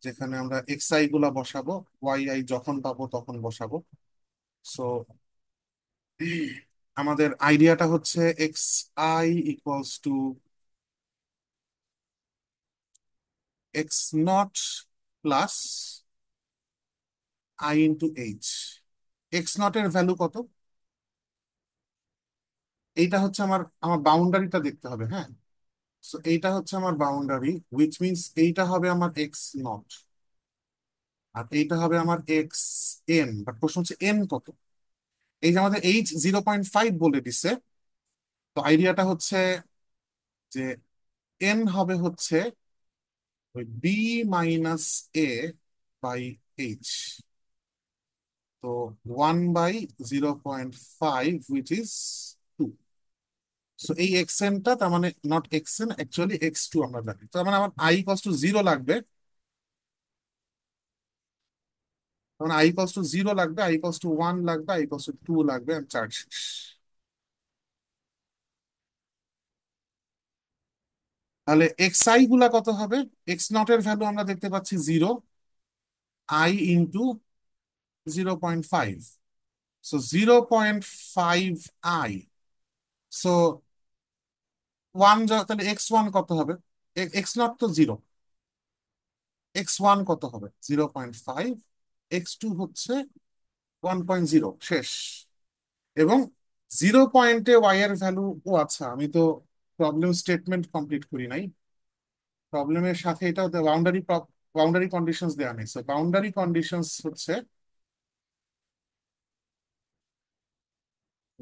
যেখানে আমরা এক্স আই গুলা বসাবো, ওয়াই আই যখন পাবো তখন বসাবো। সো আমাদের আইডিয়াটা হচ্ছে x I equals to x not plus I into H. X not এর ভ্যালু কত? এইটা হচ্ছে আমার আমার বাউন্ডারিটা দেখতে হবে। হ্যাঁ, সো এইটা হচ্ছে আমার বাউন্ডারি, হুইচ মিনস এইটা হবে আমার এক্স নট, আর এইটা হবে আমার এক্স এন। বাট প্রশ্ন হচ্ছে এন কত। এই যে আমাদের এইচ 0.5 বলে দিছে, তো আইডিয়াটা হচ্ছে যে এন হবে হচ্ছে ওই B minus A by H. তো 1/0.5 which is 2। সো এই এক্সএনটা তার মানে নট এক্সএন, অ্যাকচুয়ালি x2 আমরা জানি। তো মানে আমার আই ইকুয়ালস টু জিরো লাগবে। তার মানে আই ইকুয়ালস টু জিরো লাগবে, আই ইকুয়ালস টু ওয়ান লাগবে, আই ইকুয়ালস টু টু লাগবে, আর চার্জ শেষ। তাহলে এক্স আই গুলা কত হবে? এক্স নট এর ভ্যালু আমরা দেখতে পাচ্ছি zero, I into 0.5। So 0.5 I. So one, তাহলে এক্স ওয়ান কত হবে? এক্স নট তো জিরো, এক্স ওয়ান কত হবে? 0.5। এক্স টু হচ্ছে 1.0, শেষ। এবং জিরো পয়েন্টে ওয়াই এর ভ্যালু, ও আচ্ছা, আমি তো প্রবলেম স্টেটমেন্ট কমপ্লিট করি নাই। প্রবলেমের সাথে এটা বাউন্ডারি বাউন্ডারি কন্ডিশনস দেওয়া নেই। বাউন্ডারি কন্ডিশনস হচ্ছে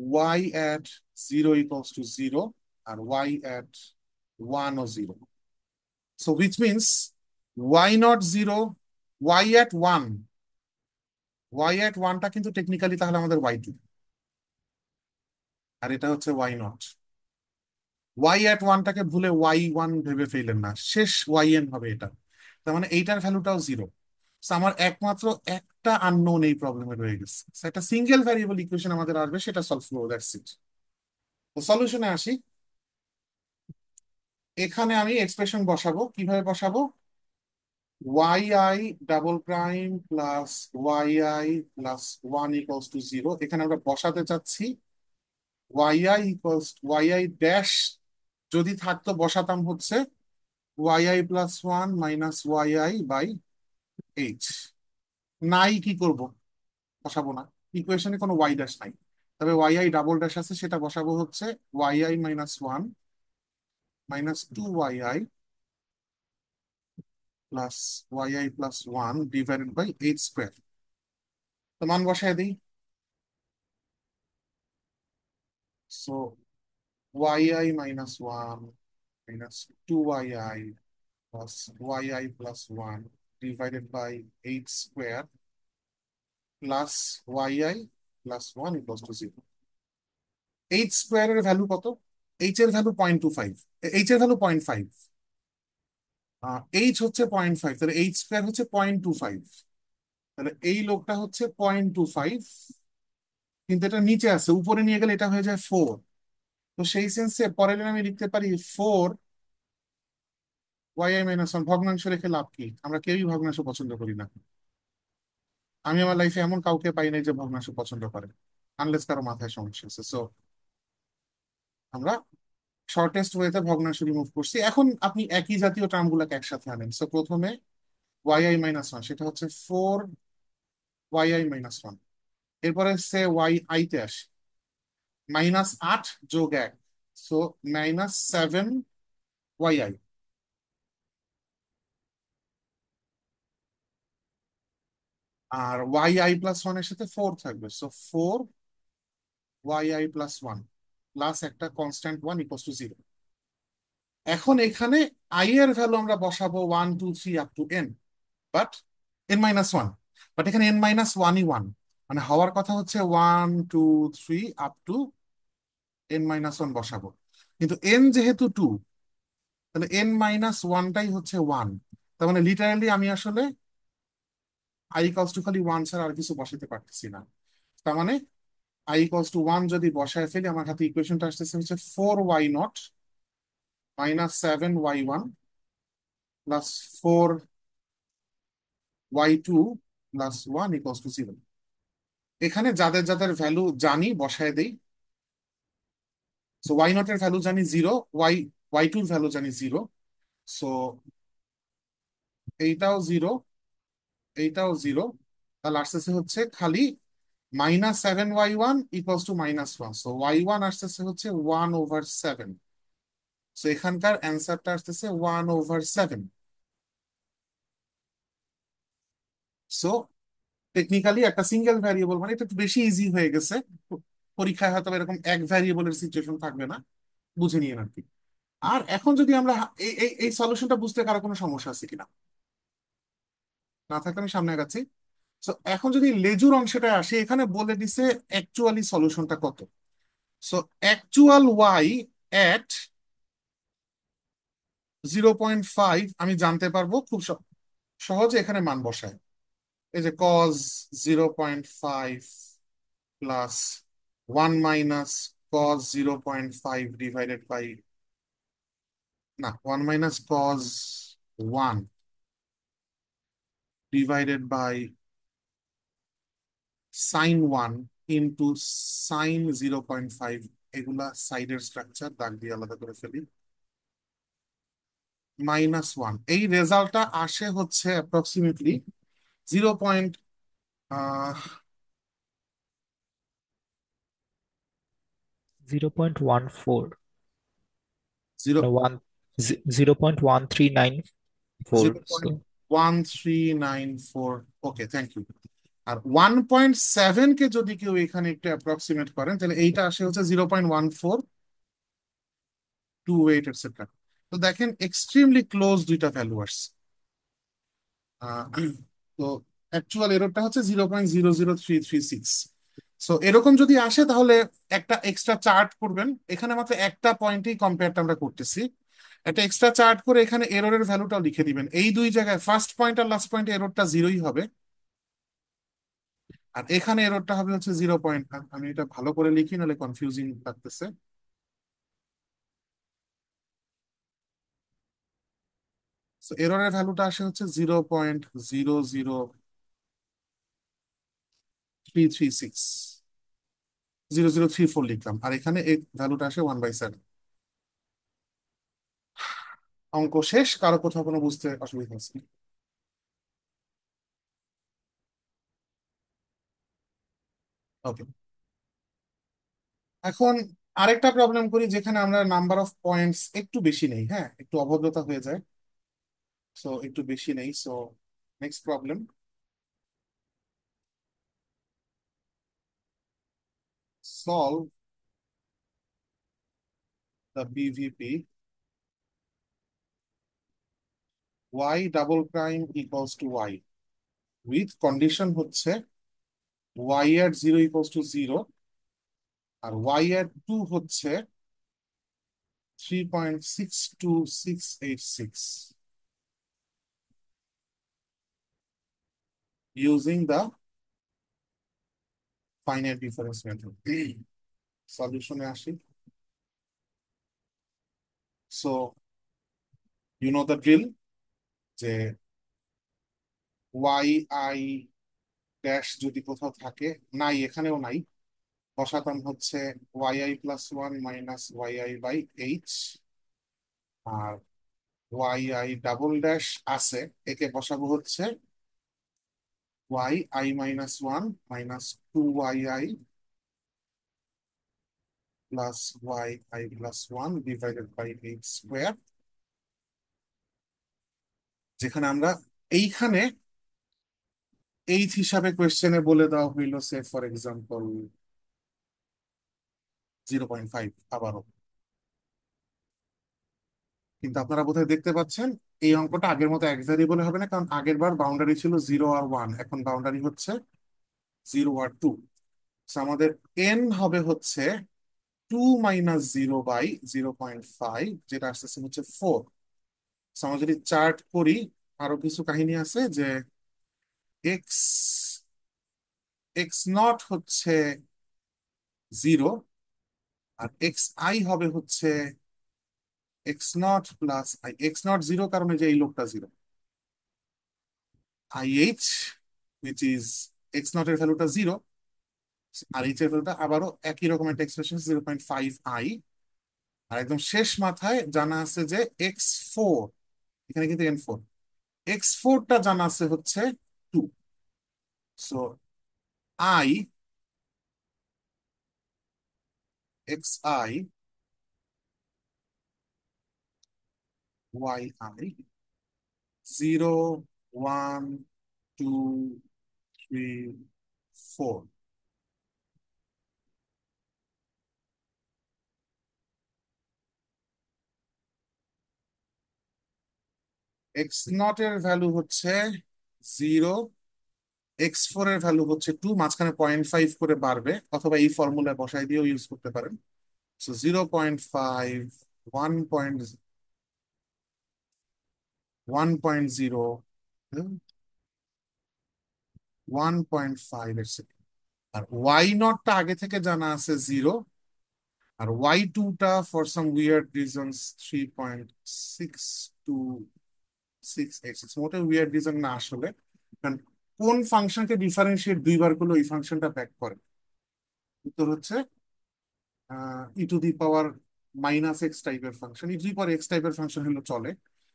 y at 0 equals to 0 আর y at 1 ও 0. So which means y not 0, y at 1, y at 1টা কিন্তু টেকনিক্যালি তাহলে আমাদের y2, আর এটা হচ্ছে y নট। y at 1টাকে ভুলে y1 ভেবে ফেললেন না, শেষ yn হবে এটা। তার মানে এইটার ভ্যালুটাও 0। আমার একমাত্র একটা আননোন এই প্রবলেমে রয়ে গেছে। So, একটা সিঙ্গেল ভ্যারিয়েবল ইকুয়েশন আমাদের আসবে, সেটা সলভ করবো, দ্যাটস ইট। তো সলিউশনে আসি। এখানে আমি এক্সপ্রেশন বসাবো, কিভাবে বসাবো? yi double prime plus yi plus 1 equals to 0, এখানে আমরা বসাতে চাচ্ছি yi ইকুয়ালস yi ড্যাশ, যদি থাকতো বসাতাম হচ্ছে yi plus 1 minus yi by H. নাই কি করব? বসাবো না, ইকুয়েশনে কোনো y ড্যাশ নাই। তবে yi ডাবল ড্যাশ আছে, সেটা বসাবো হচ্ছে yi minus 1 minus 2yi plus yi plus 1 divided by H square. তো মান বসায় দিই। সো yi minus 1 minus 2yi plus yi plus 1 divided by 8 square plus yi plus 1 equals to 0. h স্কোয়ারের ভ্যালু কত? h এর ভ্যালু 0.25, h এর value 0.5, h হচ্ছে 0.5, তাহলে h স্কোয়ার হচ্ছে 0.25। তাহলে এই লোকটা হচ্ছে 0.25, কিন্তু এটা নিচে আছে, উপরে নিয়ে গেলে এটা হয়ে যায় 4। তো সেই সেন্সে পরের লাইনে আমি লিখতে পারি 4 ওয়াই আই মাইনাস ওয়ান। ভগ্নাংশ রেখে লাভ কি? আমরা কেউই ভগ্নাংশ পছন্দ করি না। আমি আমার লাইফে এমন কাউকে পাই নাই যে ভগ্নাংশ পছন্দ করে, আনলেস কারো মাথায় সমস্যা আছে। সো আমরা শর্টেস্ট ওয়েতে ভগ্নাংশ রিমুভ করছি। এখন আপনি একই জাতীয় টার্ম গুলাকে একসাথে আনেন। সো প্রথমে ওয়াই আই মাইনাস ওয়ান, সেটা হচ্ছে 4 yi-1। এরপরে সে ওয়াই আই তে আসে, -8 যোগ 1, সো -7 yi। আর ওয়াই আই প্লাস ওয়ানের সাথে 4 থাকবে, সো 4 yi+1 প্লাস একটা কনস্ট্যান্ট 1 ইকুয়ালস টু 0। এখন এখানে আই এর ভ্যালু আমরা বসাবো 1 2 3 up to n, but n-1, but এখানে n-1ই 1, মানে হওয়ার কথা হচ্ছে 1 2 3 আপ টু n-1 বসাবো। কিন্তু n যেহেতু 2, তাহলে n-1টাই হচ্ছে 1। তার মানে লিটারালি আমি আসলে i ইকুয়ালস টু খালি 1 ছাড়া আর কিছু বসাতে পারতেছি না। তার মানে i ইকুয়ালস টু 1 যদি বসায় ফেলি, আমার হাতে ইকুয়েশনটা আসতেছে হচ্ছে 4y0 minus 7y1 plus 4y2 plus 1 equals to 0। এখানে যাদের যাদের ভ্যালু জানি বসায় দেই। সো ওয়াই নট এর ভ্যালু জানি 0, ওয়াই টু এর ভ্যালু জানি 0। সো এইটাও 0, এইটাও 0। তাহলে আসতেছে হচ্ছে খালি -7y1 equals to -1। So y1 আসতেছে হচ্ছে 1/7। সো এখানকার অ্যান্সারটা আসতেছে 1/7। সো টেকনিক্যালি একটা সিঙ্গেল ভ্যারিয়েবল, মানে এটা একটু বেশি ইজি হয়ে গেছে। পরীক্ষায় হয়তো এরকম এক ভ্যারিয়েবলের সিচুয়েশন থাকবে না, বুঝে নিয়ে আর কি। আর এখন যদি আমরা এই এই এই সলিউশনটা বুঝতে কারো কোনো সমস্যা আছে কিনা? না থাকলে আমি সামনে আগাচ্ছি। সো এখন যদি লেজুর অংশটা আসে, এখানে বলে দিছে অ্যাকচুয়ালি সলিউশনটা কত। সো অ্যাকচুয়াল ওয়াই এট 0.5 আমি জানতে পারবো খুব সহজে, এখানে মান বসায়। এই যে cos 0.5 plus 1 minus cos 0.5 divided by, না, 1 minus cos 1 divided by sine 1 into sine 0.5। এগুলা সাইডের স্ট্রাকচার দাগ দিয়ে আলাদা করে ফেলি। -1, এই রেজাল্টটা আসে হচ্ছে অ্যাপ্রক্সিমেটলি 0. 0.14, জিরো মানে 0.1394, zero so point one three nine four okay, thank you. আর 1.7 কে যদি কেউ এখানে একটু অ্যাপ্রক্সিমেট করেন, তাহলে এইটা আসে হচ্ছে 0.1428 এটসেট্রা। তো দেখেন এক্সট্রিমলি ক্লোজ দুইটা ভ্যালু আসছে। আহ, তো অ্যাকচুয়াল এররটা হচ্ছে 0.00336। সো এরকম যদি আসে তাহলে একটা এক্সট্রা চার্ট করবেন। এখানে মাত্র একটা পয়েন্টেই কম্পেয়ারটা আমরা করতেছি। একটা এক্সট্রা চার্ট করে এখানে এররের ভ্যালুটাও লিখে দিবেন। এই দুই জায়গায় ফার্স্ট পয়েন্ট আর লাস্ট পয়েন্টে এররটা জিরোই হবে। আর এখানে এররটা হবে হচ্ছে 0. আমি এটা ভালো করে লিখি, নাহলে কনফিউজিং লাগতেছে। এররের ভ্যালুটা আসে হচ্ছে 0.00336, 0034 লিখলাম, আর এখানে এই ভ্যালুটা আসে 1/7। অঙ্ক শেষ। কারো কোথাও কোনো বুঝতে অসুবিধা আছে? ওকে। এখন আরেকটা প্রবলেম করি, যেখানে আমরা নাম্বার অফ পয়েন্টস একটু বেশি নেই, হ্যাঁ একটু অভদ্রতা হয়ে যায়। সো একটু বেশি নেই। So next problem, solve the BVP y double prime equals to y with condition হচ্ছে y এর 0 = 0 আর y এর 2 হচ্ছে 3.62686, using the finite difference method. সলিউশনে আসি। So you know the drill, যে ওয়াই আই ড্যাশ যদি কোথাও থাকে, নাই এখানেও নাই, বসাতাম হচ্ছে yi+1 - yi/h। আর yi ডাবল ড্যাশ আছে, একে বসাবো হচ্ছে yi−1 - 2yi+yi+1 / h²। যেখানে আমরা এইখানে এইচ হিসাবে কোয়েশ্চেনে বলে দেওয়া হইল সে ফর এক্সাম্পল 0.5 আবারও। কিন্তু আপনারা বোধহয় দেখতে পাচ্ছেন এই অঙ্কটা আগের মতো এক ভ্যারিয়েবলে হবে না, কারণ আগের বার বাউন্ডারি ছিল 0 আর 1, এখন বাউন্ডারি হচ্ছে 0 আর 2। আমাদের এন হবে হচ্ছে 2 - 0/0.5, যেটা আসতেছে হচ্ছে 4। আমরা যদি চার্ট করি, আরো কিছু কাহিনী আছে যে এক্স এক্স নট হচ্ছে 0, আর এক্স হবে হচ্ছে x0 + i। x0 0 কারণে যে এই লোকটা 0, IH উইচ ইজ x0 এর ভ্যালুটা 0, আর এইচ এর ভ্যালুটা আবারও একই রকম একটা এক্সপ্রেশন 0.5i। আর একদম শেষ মাথায় জানা আছে যে x4, এখানে কিন্তু n4, x4টা জানা আছে হচ্ছে 2। So i xi yi 0, 1, 2, 3, 4। x0 এর ভ্যালু হচ্ছে 0, x4 এর ভ্যালু হচ্ছে 2, মাঝখানে 0.5 করে বাড়বে, অথবা এই ফর্মুলা বসাই দিয়েও ইউজ করতে পারেন। So 0.5, 1.0, 1.5 etcetera. আর y0টা আগে থেকে জানা আছে 0, আর y2টা ফর সাম উইয়ার্ড রিজনস 3.62686। মোটে উইয়ার্ড রিজন না আসলে, কারণ কোন ফাংশনকে ডিফারেন্সিয়েট দুইবার করলে ওই ফাংশনটা ব্যাক করে। উত্তর হচ্ছে e⁻x টাইপের ফাংশন, e⁻x টাইপের ফাংশন হলো চলে।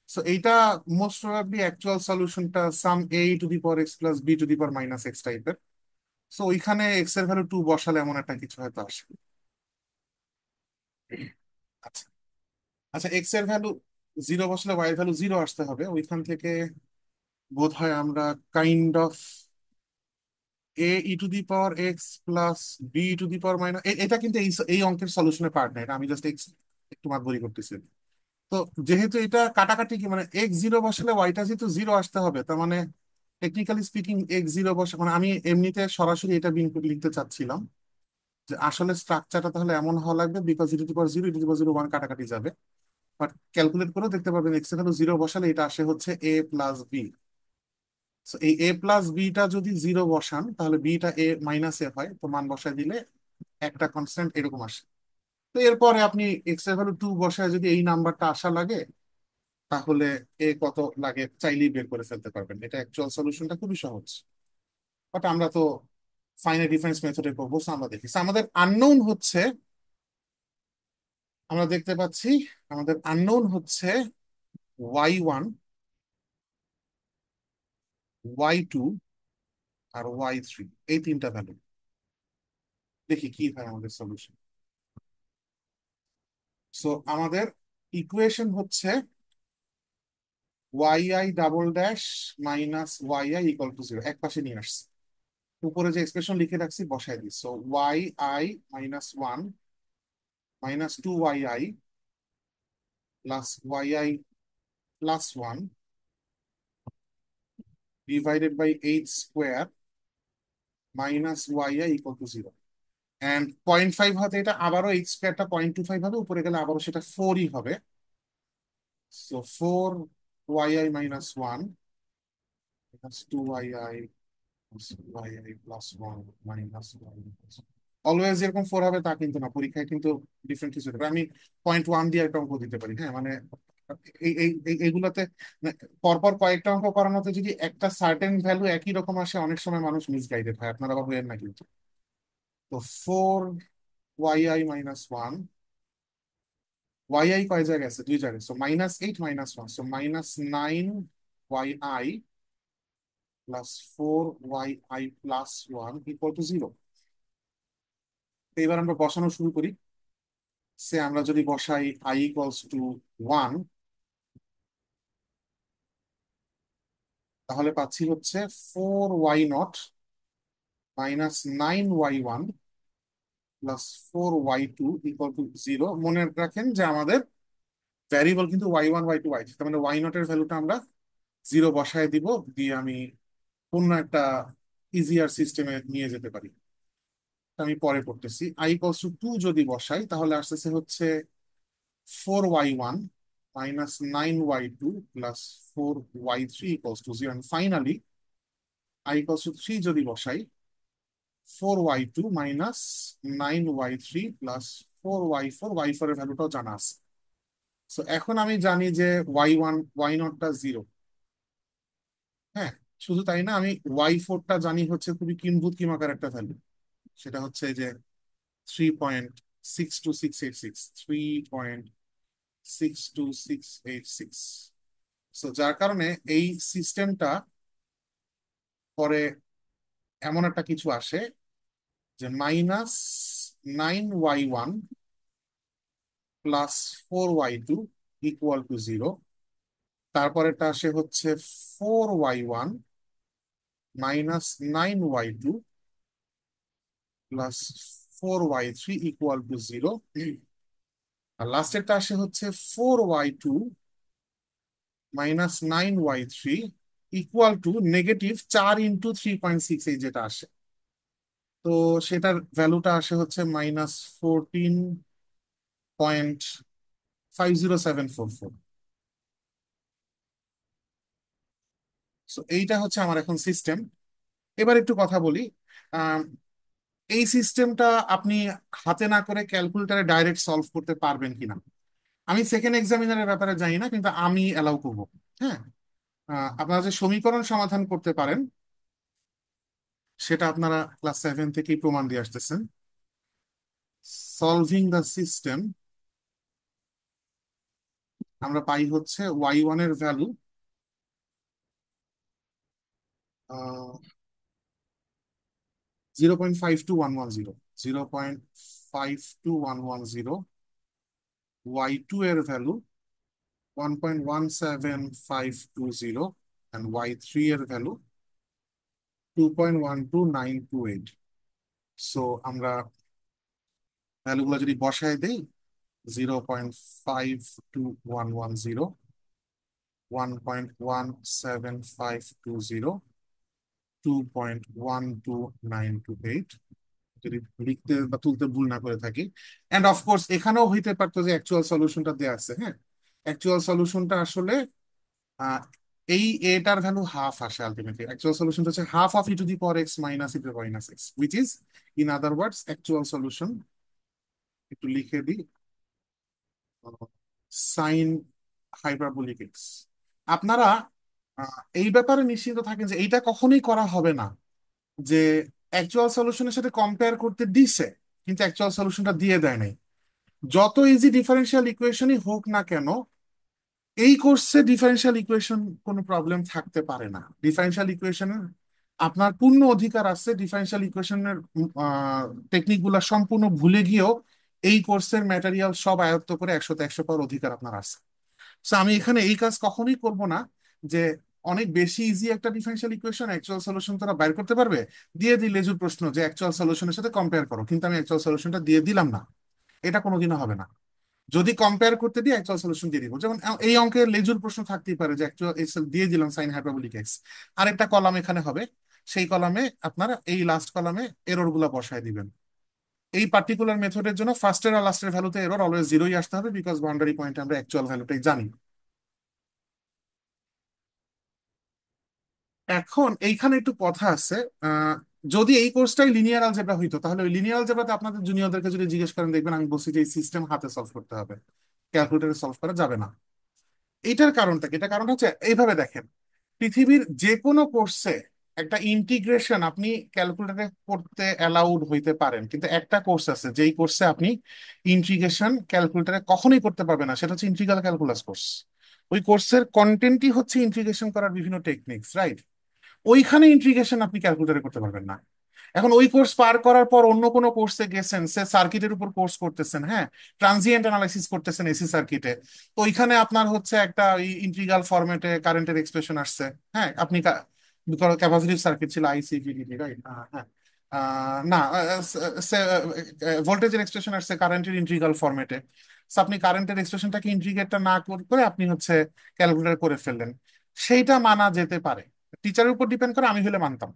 সো এইটা মোস্ট প্রবাবলি অ্যাকচুয়াল সলিউশনটা সাম a⁻x + b⁻−x টাইপের। সো ওইখানে এক্স এর ভ্যালু 2 বসালে এমন একটা কিছু হয়তো আসে। আচ্ছা, আচ্ছা, এক্স এর ভ্যালু 0 বসলে ওয়াই এর ভ্যালু 0 আসতে হবে। ওইখান থেকে বোধ হয় আমরা kind of A E to the power X plus B to the power minus, এটা কিন্তু এই এই অঙ্কের সলিউশনের পার্ট না, এটা আমি জাস্ট এক্স একটু মাতবরি করতেছি। তো যেহেতু এটা কাটাকাটি কি মানে এক্স জিরো বসালে ওয়াইটা যেহেতু জিরো আসতে হবে, তার মানে টেকনিক্যালি স্পিকিং এক্স জিরো বসে মানে আমি এমনিতে সরাসরি এটা লিখতে চাচ্ছিলাম যে আসলে স্ট্রাকচারটা তাহলে এমন হওয়া লাগবে, because E to the power zero E to the power zero one কাটাকাটি যাবে, বাট ক্যালকুলেট করেও দেখতে পারবেন এক্স এর ভ্যালু জিরো বসালে এটা আসে হচ্ছে এ প্লাস বি। এই এ প্লাস বিটা যদি জিরো বসান তাহলে বিটা এ মাইনাস এ হয়, তো মান বসায় দিলে একটা কনস্ট্যান্ট এরকম আসে। তো এরপরে আপনি এক্স এর ভ্যালু টু বসায় যদি এই নাম্বারটা আসা লাগে, তাহলে এ কত লাগে চাইলেই বের করে ফেলতে পারবেন। এটা অ্যাকচুয়াল সলিউশনটা খুবই সহজ, বাট আমরা তো ফাইনাইট ডিফারেন্স মেথডে করবো, so আমরা দেখি। So আমাদের আননোন হচ্ছে, আমরা দেখতে পাচ্ছি আমাদের আননোন হচ্ছে ওয়াই 1, ওয়াই 2 আর ওয়াই 3, এই তিনটা ভ্যালু। দেখি কি হয় আমাদের সলিউশন। সো আমাদের ইকুয়েশন হচ্ছে Y double dash minus Y equal to 0, এক পাশে নিয়ে আসছি, উপরে যে এক্সপ্রেশন লিখে রাখছি বসাই দিই। সো ওয়াই - 1 -2 প্লাস ওয়াই+1 divided by H square minus Y equal to 0। And 0.5 হাতে এটা আবারও এইচ স্কোয়ারটা 0.25 হবে, উপরে গেলে আবারও সেটা 4ই হবে। সো 4 ওয়াই -1 -2 ওয়াই+1 অলওয়েজ যেরকম 4 হবে তা কিন্তু না, পরীক্ষায় কিন্তু ডিফারেন্ট কিছু হবে। আমি 0.1 দিয়ে একটা অঙ্ক দিতে পারি, হ্যাঁ মানে এইগুলাতে মানে পরপর কয়েকটা অঙ্ক করানোতে যদি একটা সার্টেন ভ্যালু একই রকম আসে, অনেক সময় মানুষ মিসগাইডেড হয়, আপনারা আবার হইেন না কিন্তু। তো 4 ওয়াই - 1, কয় জায়গায় আছে, দুই জায়গায়, সো -8 -1, সো -9 ওয়াই প্লাস 4 ওয়াই+1 এবার আমরা বসানো শুরু করি। সে আমরা যদি বসাই i = 1, তাহলে পাচ্ছি হচ্ছে 4y0 - 9y1 প্লাস 4y2 = 0। মনে রাখেন যে আমাদের ভ্যারিয়েবল কিন্তু y1 y2 y3, তার মানে y0 এর ভ্যালুটা আমরা 0 বসায় দিব, দিয়ে আমি অন্য একটা ইজিয়ার সিস্টেমে নিয়ে যেতে পারি। আমি পরে করতেছি। i = 2 যদি বসাই তাহলে আসতেছে হচ্ছে 4y1 -9y2 plus 4y3 = 0। Finally i = 3 যদি বসাই, 4y2 -9y3 প্লাস 4y4 এর ভ্যালুটাও জানা আছে। তো এখন আমি জানি যে ওয়াই নটটা 0। হ্যাঁ, শুধু তাই না, আমি ওয়াই 4টা জানি হচ্ছে খুবই কিম্ভূত কিমাকার একটা ভ্যালু, সেটা হচ্ছে এই যে 3.62686, 3.62686। সো যার কারণে এই সিস্টেমটা পরে এমন একটা কিছু আসে যে -9y1 প্লাস 4y2 = 0। তারপরেটা আসে হচ্ছে 4y1 - 9y2 প্লাস 4y3 = 0। আর লাস্টেরটা আসে হচ্ছে 4y2 - 9y3 = যেটা আসে, তো সেটার ভ্যালুটা আসে হচ্ছে -14.50744। সো এইটা হচ্ছে আমার এখন সিস্টেম। এবার একটু কথা বলি। আম, এই সিস্টেমটা আপনি হাতে না করে ক্যালকুলেটারে ডাইরেক্ট সলভ করতে পারবেন কিনা আমি সেকেন্ড এক্সামিনারের ব্যাপারে জানি না, কিন্তু আমি অ্যালাউ করবো। হ্যাঁ, আপনারা যে সমীকরণ সমাধান করতে পারেন সেটা আপনারা ক্লাস 7 থেকেই প্রমাণ দিয়ে আসতেছেন। সলভিং দ্য সিস্টেম, আমরা পাই হচ্ছে ওয়াই 1 এর ভ্যালু 0.52110, 0.52110। ওয়াই 2 এর ভ্যালু 1.17520, অ্যান্ড ওয়াই 3 এর ভ্যালু 2.12928। সো আমরা ভ্যালুগুলো যদি বসায় দেই, 0.52110, 1.17520, 2.12928, যদি লিখতে বা তুলতে ভুল না করে থাকি। এন্ড অফকোর্স এখানেও হইতে পারতো যে অ্যাকচুয়াল সলিউশনটা দেওয়া আছে, হ্যাঁ। অ্যাকচুয়াল সলিউশনটা আসলে আহ, এই এটার ভ্যালু হাফ আসে আলটিমেটলি। অ্যাকচুয়াল সলিউশনটা হচ্ছে half of E to the power x minus E to the power minus x, which is in other words actual solution. একটু লিখে দিই, সাইন হাইপারবোলিক এক্স। আপনারা এই ব্যাপারে নিশ্চিন্ত থাকেন যে এইটা কখনোই করা হবে না যে অ্যাকচুয়াল সলিউশনের সাথে কম্পেয়ার করতে দিছে কিন্তু অ্যাকচুয়াল সলিউশনটা দিয়ে দেয় নাই। যত ইজি ডিফারেন্সিয়াল ইকুয়েশনই হোক না কেন, এই কোর্সে ডিফারেন্সিয়াল ইকুয়েশন কোনো প্রবলেম থাকতে পারে না। ডিফারেন্সিয়াল ইকুয়েশনের আপনার পূর্ণ অধিকার আছে। ডিফারেন্সিয়াল ইকুয়েশনের টেকনিক গুলা সম্পূর্ণ ভুলে গিয়েও এই কোর্সের ম্যাটেরিয়াল সব আয়ত্ত করে 100-তে 100 পাওয়ার অধিকার আপনার আছে। তো আমি এখানে এই কাজ কখনোই করব না যে অনেক বেশি ইজি একটা ডিফারেন্সিয়াল ইকুয়েশন অ্যাকচুয়াল সলিউশন তারা বাইর করতে পারবে, দিয়ে দিই লেজুর প্রশ্ন যে অ্যাকচুয়াল সলিউশনের সাথে কম্পেয়ার করো, কিন্তু আমি অ্যাকচুয়াল সলিউশনটা দিয়ে দিলাম না। এটা কোনোদিনও হবে না। যদি কম্পেয়ার করতে দিই অ্যাকচুয়াল সলিউশন দিয়ে দিব। যেমন এই অঙ্কের লেজুর প্রশ্ন থাকতেই পারে যে অ্যাকচুয়াল দিয়ে দিলাম সাইন হাইপারবোলিক এক্স, আরেকটা কলাম এখানে হবে, সেই কলামে আপনারা এই লাস্ট কলামে এরর গুলা বসায় দিবেন। এই পার্টিকুলার মেথডের জন্য ফার্স্টের আর লাস্টের ভ্যালুতে এরর অলওয়েজ জিরোই আসতে হবে, বিকজ বাউন্ডারি পয়েন্টে আমরা অ্যাকচুয়াল ভ্যালুটাই জানি। এখন এইখানে একটু কথা আছে। আহ, যদি এই কোর্সটাই লিনিয়ার অলজেব্রা হইতো, তাহলে ওই লিনিয়ার অলজেব্রাতে আপনাদের জুনিয়রদেরকে যদি জিজ্ঞেস করেন, দেখবেন আমি বলছি যে এই সিস্টেম হাতে সলভ করতে হবে, ক্যালকুলেটরে সলভ করা যাবে না। এইটার কারণটা কি? এটা কারণ হচ্ছে এইভাবে দেখেন, পৃথিবীর যে কোনো কোর্সে একটা ইন্টিগ্রেশন আপনি ক্যালকুলেটরে করতে অ্যালাউড হইতে পারেন, কিন্তু একটা কোর্স আছে যেই কোর্সে আপনি ইন্টিগ্রেশন ক্যালকুলেটরে কখনোই করতে পারবেন না, সেটা হচ্ছে ইন্টিগ্রাল ক্যালকুলাস কোর্স। ওই কোর্সের কন্টেন্টই হচ্ছে ইন্টিগ্রেশন করার বিভিন্ন টেকনিক্স, রাইট? ওইখানে ইন্টিগ্রেশন আপনি ক্যালকুলেটরে করতে পারবেন না। এখন ওই কোর্স পার করার পর অন্য কোনো কোর্সে গেছেন, সে সার্কিটের উপর কোর্স করতেছেন, হ্যাঁ, ট্রানজিয়েন্ট অ্যানালাইসিস করতেছেন এসি সার্কিটে, তো ওইখানে আপনার হচ্ছে একটা ইন্টিগ্রাল ফরম্যাটে কারেন্টের এক্সপ্রেশন আসছে। হ্যাঁ, আপনি ক্যাপাসিটিভ সার্কিট ছিল আইসিভিডিটি, রাইট? হ্যাঁ। না, ভোল্টেজের এক্সপ্রেশন আসছে কারেন্টের ইন্টিগ্রাল ফরম্যাটে। আপনি কারেন্টের এক্সপ্রেশনটাকে ইন্টিগ্রেটটা না করে আপনি হচ্ছে ক্যালকুলেটর করে ফেললেন, সেইটা মানা যেতে পারে। টিচারের উপর ডিপেন্ড করে, আমি হলে মানতাম।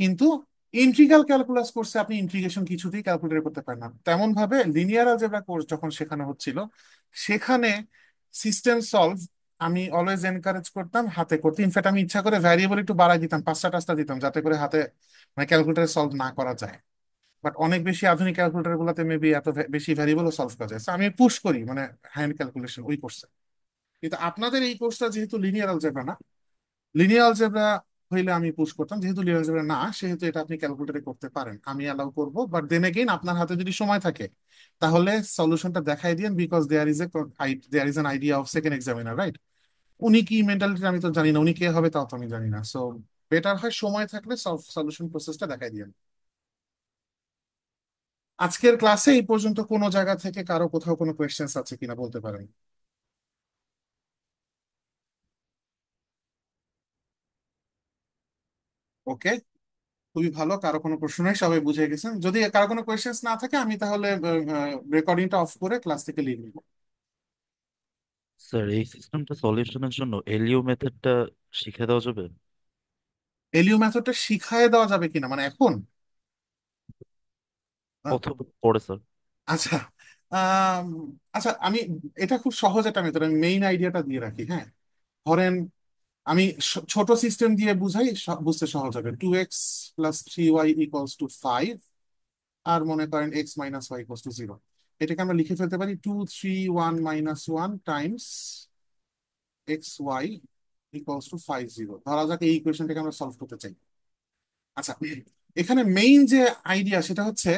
কিন্তু ইন্টিগ্রাল ক্যালকুলাস কোর্সে আপনি ইন্টিগ্রেশন কিছুতেই ক্যালকুলেট করতে পারেন না। তেমন ভাবে লিনিয়ার অলজেব্রা কোর্স যখন শেখানো হচ্ছিল, সেখানে সিস্টেম সলভ আমি অলওয়েজ এনকারেজ করতাম হাতে করতে। ইনফ্যাক্ট আমি ইচ্ছা করে ভ্যারিয়েবল একটু বাড়াই দিতাম, 5টা 10টা দিতাম, যাতে করে হাতে মানে ক্যালকুলেটারে সলভ না করা যায়। বাট অনেক বেশি আধুনিক ক্যালকুলেটার গুলোতে মেবি এত বেশি ভ্যারিয়েবলও সলভ করা যায়। So আমি পুশ করি মানে হ্যান্ড ক্যালকুলেশন ওই কোর্সে। কিন্তু আপনাদের এই কোর্সটা যেহেতু লিনিয়ার অলজেব্রা না, লিনিয়ার অলজেব্রা হইলে আমি পুশ করতাম। যেহেতু লিনিয়ার অলজেব্রা না, সেহেতু এটা আপনি ক্যালকুলেটরে করতে পারেন, আমি অ্যালাউ করব। বাট দেন এগেইন আপনার হাতে যদি সময় থাকে, তাহলে সলিউশনটা দেখাই দিন, because there is an idea of second examiner, right? উনি কি মেন্টালিটি আমি তো জানি না, উনি কে হবে তাও তো আমি জানি না। সো বেটার হয় সময় থাকলে সলিউশন প্রসেসটা দেখাই দিন। আজকের ক্লাসে এই পর্যন্ত কোনো জায়গা থেকে কারো কোথাও কোনো কোয়েশ্চেন্স আছে কিনা বলতে পারেন। ওকে, খুবই ভালো। কারো কোনো প্রশ্ন নেই, সবাই বুঝে গেছেন। যদি কারো কোনো কোয়েশ্চেন্স না থাকে, আমি তাহলে রেকর্ডিংটা অফ করে ক্লাস থেকে লিভ নিব। স্যার, এই সিস্টেমটা সলিউশনের জন্য এলইউ মেথডটা শিখে দেওয়া যাবে? এলিও মেথডটা শিখায় দেওয়া যাবে কিনা মানে এখন? আহ, অথবা পরে স্যার। আচ্ছা। আম, আচ্ছা, আমি এটা খুব সহজ একটা মেথড, আমি মেইন আইডিয়াটা দিয়ে রাখি, হ্যাঁ। ধরেন আমি ছোট সিস্টেম দিয়ে বুঝাই, বুঝতে সহজ হবে। 2x + 3y = 5, আর মনে করেন x - y = 0। এটাকে আমরা লিখে ফেলতে পারি 2 3 1 - 1 xy = 5 0। ধরা যাক এই ইকুয়েশনটাকে আমরা সলভ করতে চাই। আচ্ছা, এখানে মেইন যে আইডিয়া সেটা হচ্ছে,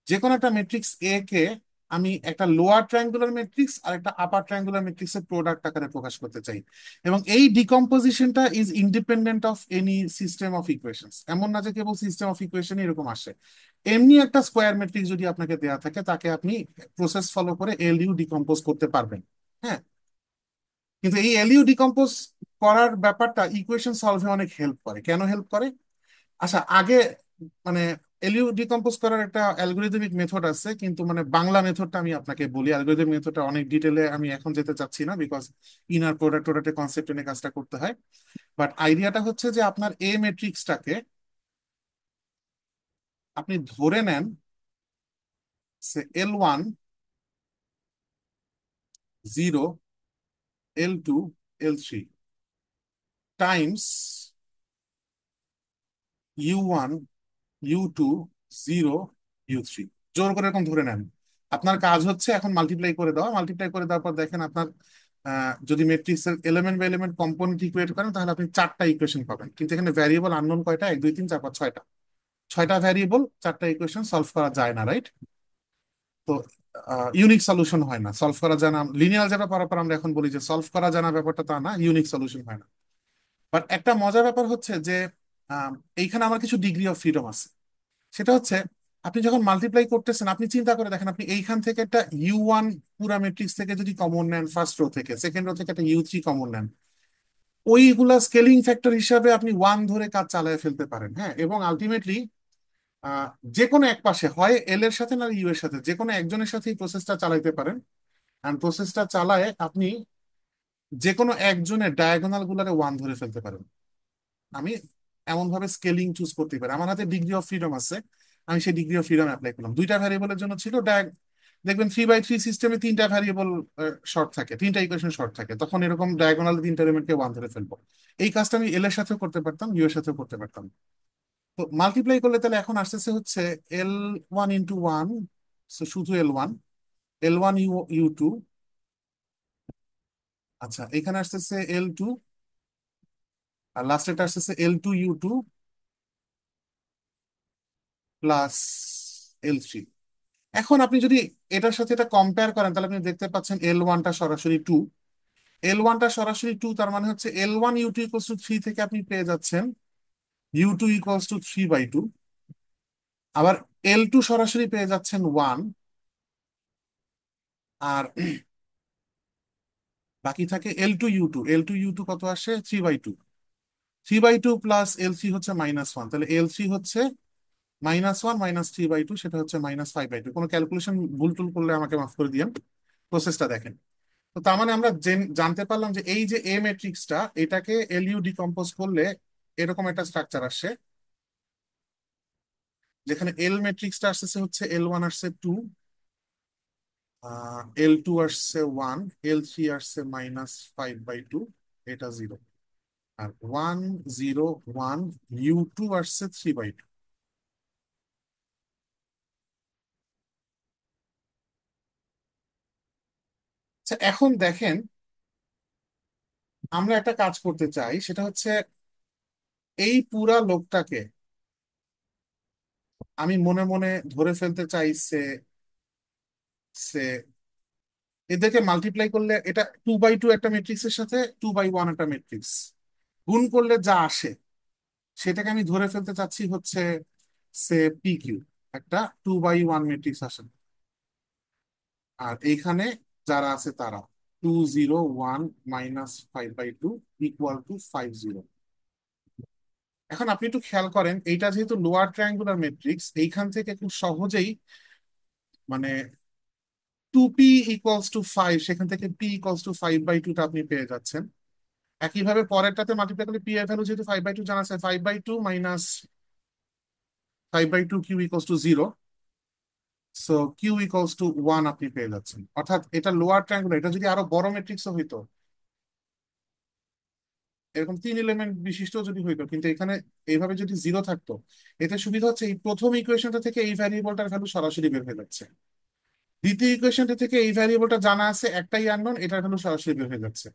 যে কোনো একটা ম্যাট্রিক্স এ কে আমি একটা লোয়ার ট্রায়াঙ্গুলার ম্যাট্রিক্স আর একটা আপার ট্রায়াঙ্গুলার ম্যাট্রিক্সের প্রোডাক্ট আকারে প্রকাশ করতে চাই। এবং এই ডিকম্পোজিশনটা is independent of any system of equations. এমন না যে কেবল সিস্টেম অফ ইকুয়েশন এরকম আসে। এমনি একটা স্কোয়ার ম্যাট্রিক্স যদি আপনাকে দেয়া থাকে, তাকে আপনি প্রসেস ফলো করে এলইউ ডিকম্পোজ করতে পারবেন, হ্যাঁ। কিন্তু এই এলইউ ডিকম্পোজ করার ব্যাপারটা ইকুয়েশন সলভে অনেক হেল্প করে। কেন হেল্প করে? আচ্ছা, আগে মানে এলইউ ডিকম্পোজ করার একটা অ্যালগোরিদমিক মেথড আছে, কিন্তু মানে বাংলা মেথডটা আমি আপনাকে বলি। অ্যালগোরিদমিক মেথডটা অনেক ডিটেলে আমি এখন যেতে চাচ্ছি না, বিকজ ইনার প্রোডাক্ট প্রোডাক্টের কনসেপ্ট নিয়ে কাজটা করতে হয়। বাট আইডিয়াটা হচ্ছে যে আপনার এ ম্যাট্রিক্সটাকে আপনি ধরে নেন L1 0 L2 L3 Times U1 U2 0 U3, জোর করে এরকম ধরে নেন। আপনার কাজ হচ্ছে এখন মাল্টিপ্লাই করে দেওয়া। মাল্টিপ্লাই করে দেওয়ার পর দেখেন আপনার যদি ম্যাট্রিক্সের element by element component equate করেন তাহলে আপনি চারটা ইকুয়েশন পাবেন। কিন্তু এখানে ভ্যারিয়েবল আননোন কয়টা? 1 2 3 4 5 6টা। 6টা ভ্যারিয়েবল, চারটা ইকুয়েশন, সলভ করা যায় না, রাইট? তো ইউনিক সলিউশন হয় না, সলভ করা যায় না। লিনিয়ার যেটা পড়ার পর আমরা এখন বলি যে সলভ করা যায় না, ব্যাপারটা তা না, ইউনিক সলিউশন হয় না। বাট একটা মজার ব্যাপার হচ্ছে যে আম, এইখানে আমার কিছু ডিগ্রি অফ ফ্রিডম আছে। সেটা হচ্ছে আপনি যখন মাল্টিপ্লাই করতেছেন, আপনি চিন্তা করে দেখেন, আপনি এইখান থেকে একটা U1 পুরা ম্যাট্রিক্স থেকে যদি কমন নেন, ফার্স্ট রো থেকে, সেকেন্ড রো থেকে একটা U3 কমন নেন, ওইগুলা স্কেলিং ফ্যাক্টর হিসাবে আপনি ওয়ান ধরে কাজ চালিয়ে ফেলতে পারেন। হ্যাঁ, এবং আলটিমেটলি আহ যে কোনো এক পাশে, হয় এল এর সাথে না ইউ এর সাথে, যে কোনো একজনের সাথে এই প্রসেসটা চালাইতে পারেন। আর প্রসেসটা চালায় আপনি যে কোনো একজনের ডায়াগোনাল গুলারে ওয়ান ধরে ফেলতে পারেন। আমি এমন ভাবে স্কেলিং চুজ করতে পারি, আমার হাতে ডিগ্রি অফ ফ্রিডম আছে। আমি সেই ডিগ্রি অফ ফ্রিডম অ্যাপ্লাই করলাম। দুইটা ভ্যারিয়েবলের জন্য ছিল দেখবেন 3 বাই 3 সিস্টেমে তিনটা ভ্যারিয়েবল শর্ট থাকে, তিনটা ইকুয়েশন শর্ট থাকে, তখন এরকম ডায়াগোনাল তিনটা এলিমেন্টকে ওয়ান ধরে ফেলবো। এই কাজটা আমি এল এর সাথেও করতে পারতাম, ইউ এর সাথেও করতে পারতাম। তো মাল্টিপ্লাই করলে তাহলে এখন আসতেছে হচ্ছে L1 × 1, শুধু L1, L1 U2, আচ্ছা এখানে আসতেছে L2, আর লাস্টেরটা আসতেছে L2 U2 +L3। এখন আপনি যদি এটার সাথে এটা কম্পেয়ার করেন তাহলে আপনি দেখতে পাচ্ছেন L1টা সরাসরি টু। L1টা সরাসরি টু, তার মানে হচ্ছে L1 U2 = 3 থেকে আপনি পেয়ে যাচ্ছেন U2 = 3/2। আবার L2 সরাসরি পেয়ে যাচ্ছেন 1। আর বাকি থাকে L2 U2 কত আসে? 3/2। 3/2 +L3 হচ্ছে -1, তাহলে L3 হচ্ছে -1 -3/2, সেটা হচ্ছে -5/2। কোনো ক্যালকুলেশন ভুল টুল করলে আমাকে মাফ করে দিয়েন, প্রসেসটা দেখেন। তো তার মানে আমরা জানতে পারলাম যে এই যে এ ম্যাট্রিক্সটা, এটাকে এলইউ ডিকম্পোজ করলে এরকম একটা স্ট্রাকচার আসে, যেখানে এল ম্যাট্রিক্সটা আসছে হচ্ছে L1 আসছে 2, L2 আসছে 1, L3 আসছে -5/2, এটা 0। আর 1 0 1 U2 আসছে 3/2। আচ্ছা, এখন দেখেন, আমরা একটা কাজ করতে চাই, সেটা হচ্ছে এই পুরা লোকটাকে আমি মনে মনে ধরে ফেলতে চাইছে সে এদেরকে মাল্টিপ্লাই করলে এটা 2/2 একটা ম্যাট্রিক্সের সাথে 2/1 একটা ম্যাট্রিক্স গুণ করলে যা আসে, সেটাকে আমি ধরে ফেলতে চাচ্ছি হচ্ছে সে PQ, একটা 2/1 ম্যাট্রিক্স আসে। আর এইখানে যারা আছে তারা 2 0 1 -5/2 = 5 0। এখন আপনি একটু খেয়াল করেন, এইটা যেহেতু লোয়ার ট্রায়াঙ্গুলার ম্যাট্রিক্স, এইখান থেকে খুব সহজেই মানে 2P = 5, সেখান থেকে P = 5/2টা আপনি পেয়ে যাচ্ছেন। একইভাবে পরেরটাতে মাল্টিপ্লাই করলে পি এর ভ্যালু যেহেতু 5/2 জানা আছে, 5/2 -5/2 Q = 0। সো Q = 1 আপনি পেয়ে যাচ্ছেন। অর্থাৎ এটা লোয়ার ট্রায়াঙ্গুলার, এটা যদি আরো বড় ম্যাট্রিক্সও হইতো, এরকম 3 এলিমেন্ট বিশিষ্ট যদি হইতো, কিন্তু এখানে এইভাবে যদি 0 থাকতো, এতে সুবিধা হচ্ছে এই প্রথম ইকুয়েশনটা থেকে এই ভ্যারিয়েবলটার ভ্যালু সরাসরি বের হয়ে যাচ্ছে। দ্বিতীয় ইকুয়েশনটা থেকে এই ভ্যারিয়েবলটা জানা আছে, একটাই আননোন, এটার ভ্যালু সরাসরি বের হয়ে যাচ্ছে।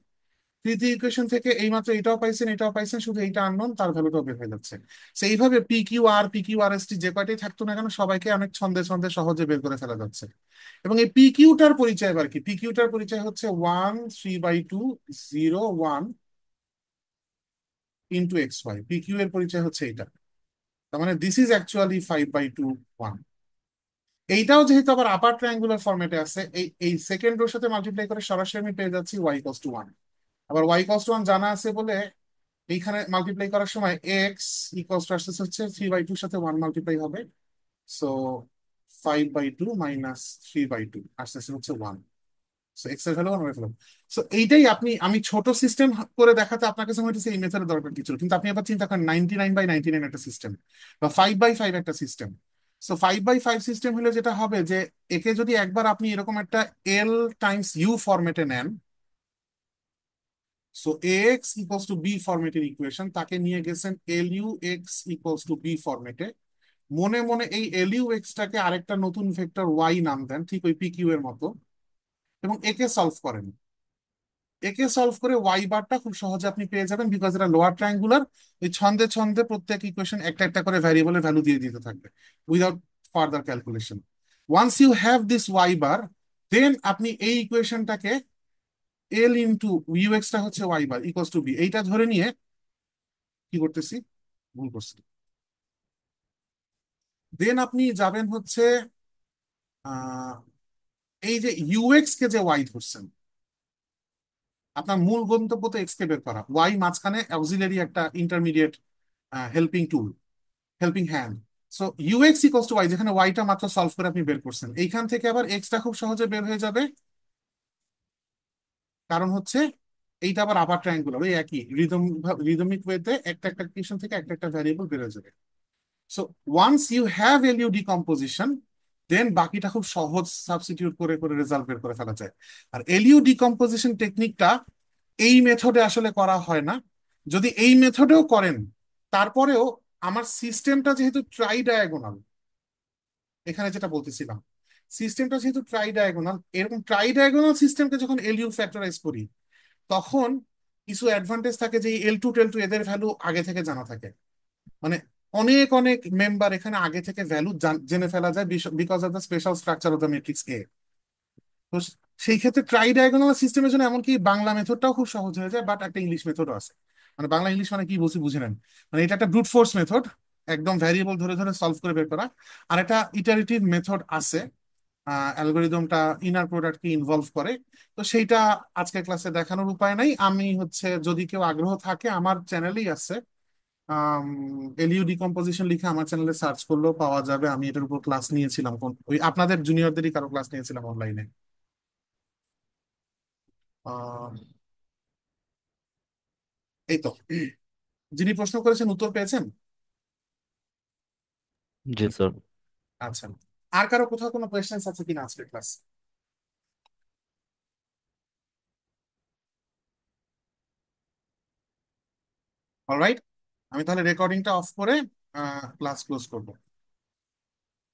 তৃতীয় ইকুয়েশন থেকে এইমাত্র এটাও পাইছেন, এটাও পাইছেন, শুধু এইটা আননোন, তার ভ্যালুটাও বের হয়ে যাচ্ছে। সেইভাবে PQR PQRST যে কয়টাই থাকতো না কেন, সবাইকে অনেক ছন্দে ছন্দে সহজে বের করে ফেলা যাচ্ছে। এবং এই PQটার পরিচয় আবার কি? PQটার পরিচয় হচ্ছে 1 3/2 0 1 PQ এর পরিচয় হচ্ছে এইটা। তার মানে দিস ইজ অ্যাকচুয়ালি 5/2 1। এইটাও যেহেতু আবার আপার ট্রায়াঙ্গুলার ফরম্যাটে আছে, এই এই সেকেন্ড রোর সাথে মাল্টিপ্লাই করে সরাসরি আমি পেয়ে যাচ্ছি Y = 1। আবার Y = 1 জানা আছে বলে এইখানে মাল্টিপ্লাই করার সময় এক্স ইকুয়ালস টু আসতেছে হচ্ছে 3/2 সাথে 1 মাল্টিপ্লাই হবে। সো 5/2 মাইনাস 3/2 আসতেছে হচ্ছে 1। সো এক্স এর ভ্যালু 1, ওয়াই ভ্যালু। সো এইটাই আপনি, আমি ছোট সিস্টেম করে দেখাতে আপনার কাছে মনে হচ্ছে এই মেথডের দরকার কিছু, কিন্তু আপনি এবার চিন্তা করেন 99/99 একটা সিস্টেম, বা 5/5 একটা সিস্টেম। সো 5/5 সিস্টেম হলে যেটা হবে যে, একে যদি একবার আপনি এরকম একটা এল টাইমস ইউ ফরম্যাটে নেন, so x equals to b ফরম্যাটের ইকুয়েশন, তাকে নিয়ে গেছেন L U x equals to b ফরম্যাটে। মনে মনে এই এল ইউ এক্স টাকে আরেকটা নতুন ভেক্টর ওয়াই নাম দেন, ঠিক ওই পি কিউ এর মতো, এবং একে সলভ করেন। একে সলভ করে ওয়াই বারটা খুব সহজে আপনি পেয়ে যাবেন, বিকজ এটা লোয়ার ট্রায়াঙ্গুলার। এই ছন্দে ছন্দে প্রত্যেক ইকুয়েশন একটা একটা করে ভ্যারিয়েবলের ভ্যালু দিয়ে দিতে থাকবে, without further calculation. Once you have this y bar, then আপনি এই ইকুয়েশনটাকে এল ইন্টু ইউএক্সটা হচ্ছে y bar equals to b, এইটা ধরে নিয়ে কি করতেছি, ভুল করছি। দেন আপনি যাবেন হচ্ছে আহ, এই যে ইউএক্স কে যে ওয়াই ধরছেন, আপনার মূল গন্তব্য তো এক্স কে বের করা, ওয়াই মাঝখানে অক্সিলারি একটা intermediate helping tool, helping hand. So UX equals to Y, যেখানে ওয়াইটা মাত্র সলভ করে আপনি বের করছেন, এইখান থেকে আবার এক্সটা খুব সহজে বের হয়ে যাবে। কারণ হচ্ছে এইটা আবার আপার ট্রায়াঙ্গুলার, ওই একই রিদমিক ওয়েতে একটা একটা ইকুয়েশন থেকে একটা একটা ভ্যারিয়েবল বের হয়ে যাবে। So once you have LU decomposition, then বাকিটা খুব সহজ সাবস্টিটিউট করে করে রেজাল্ট বের করে ফেলা যায়। আর এলইউ ডিকম্পোজিশন টেকনিকটা এই মেথডে আসলে করা হয় না। যদি এই মেথডেও করেন, তারপরেও আমার সিস্টেমটা যেহেতু ট্রাই ডায়াগোনাল, এখানে যেটা বলতেছিলাম, সিস্টেমটা যেহেতু ট্রাই ডায়াগোনাল, এরকম ট্রাই ডায়াগোনাল সিস্টেমকে যখন এলইউ ফ্যাক্টরাইজ করি, তখন কিছু অ্যাডভান্টেজ থাকে, যে এল টু টেল টু এদের ভ্যালু আগে থেকে জানা থাকে। মানে অনেক অনেক মেম্বার এখানে আগে থেকে ভ্যালু জেনে ফেলা যায়, because of the special structure of the matrix এ। তো সেই ক্ষেত্রে ট্রাই ডায়াগোনাল সিস্টেমের জন্য এমনকি বাংলা মেথডটাও খুব সহজ হয়ে যায়, বাট একটা ইংলিশ মেথডও আছে। মানে বাংলা ইংলিশ মানে কি বলছি বুঝে নেন। মানে এটা একটা ব্রুট ফোর্স মেথড, একদম ভ্যারিয়েবল ধরে ধরে সলভ করে বের করা। আর একটা ইটারেটিভ মেথড আছে, অ্যালগোরিদমটা ইনার প্রোডাক্টকে ইনভলভ করে। তো সেইটা আজকের ক্লাসে দেখানোর উপায় নাই, আমি হচ্ছে যদি কেউ আগ্রহ থাকে আমার চ্যানেলেই আছে, এলইউ ডিকম্পোজিশন লিখে আমার চ্যানেলে সার্চ করলেও পাওয়া যাবে। আমি এটার উপর ক্লাস নিয়েছিলাম, কোন ওই আপনাদের জুনিয়রদেরই কারো ক্লাস নিয়েছিলাম অনলাইনে। আহ এই তো, যিনি প্রশ্ন করেছেন উত্তর পেয়েছেন। জি স্যার। আচ্ছা, আর কারো কোথাও কোনো কোয়েশ্চেন্স আছে কিনা আজকের ক্লাস? অলরাইট, আমি তাহলে রেকর্ডিংটা অফ করে ক্লাস ক্লোজ করবো।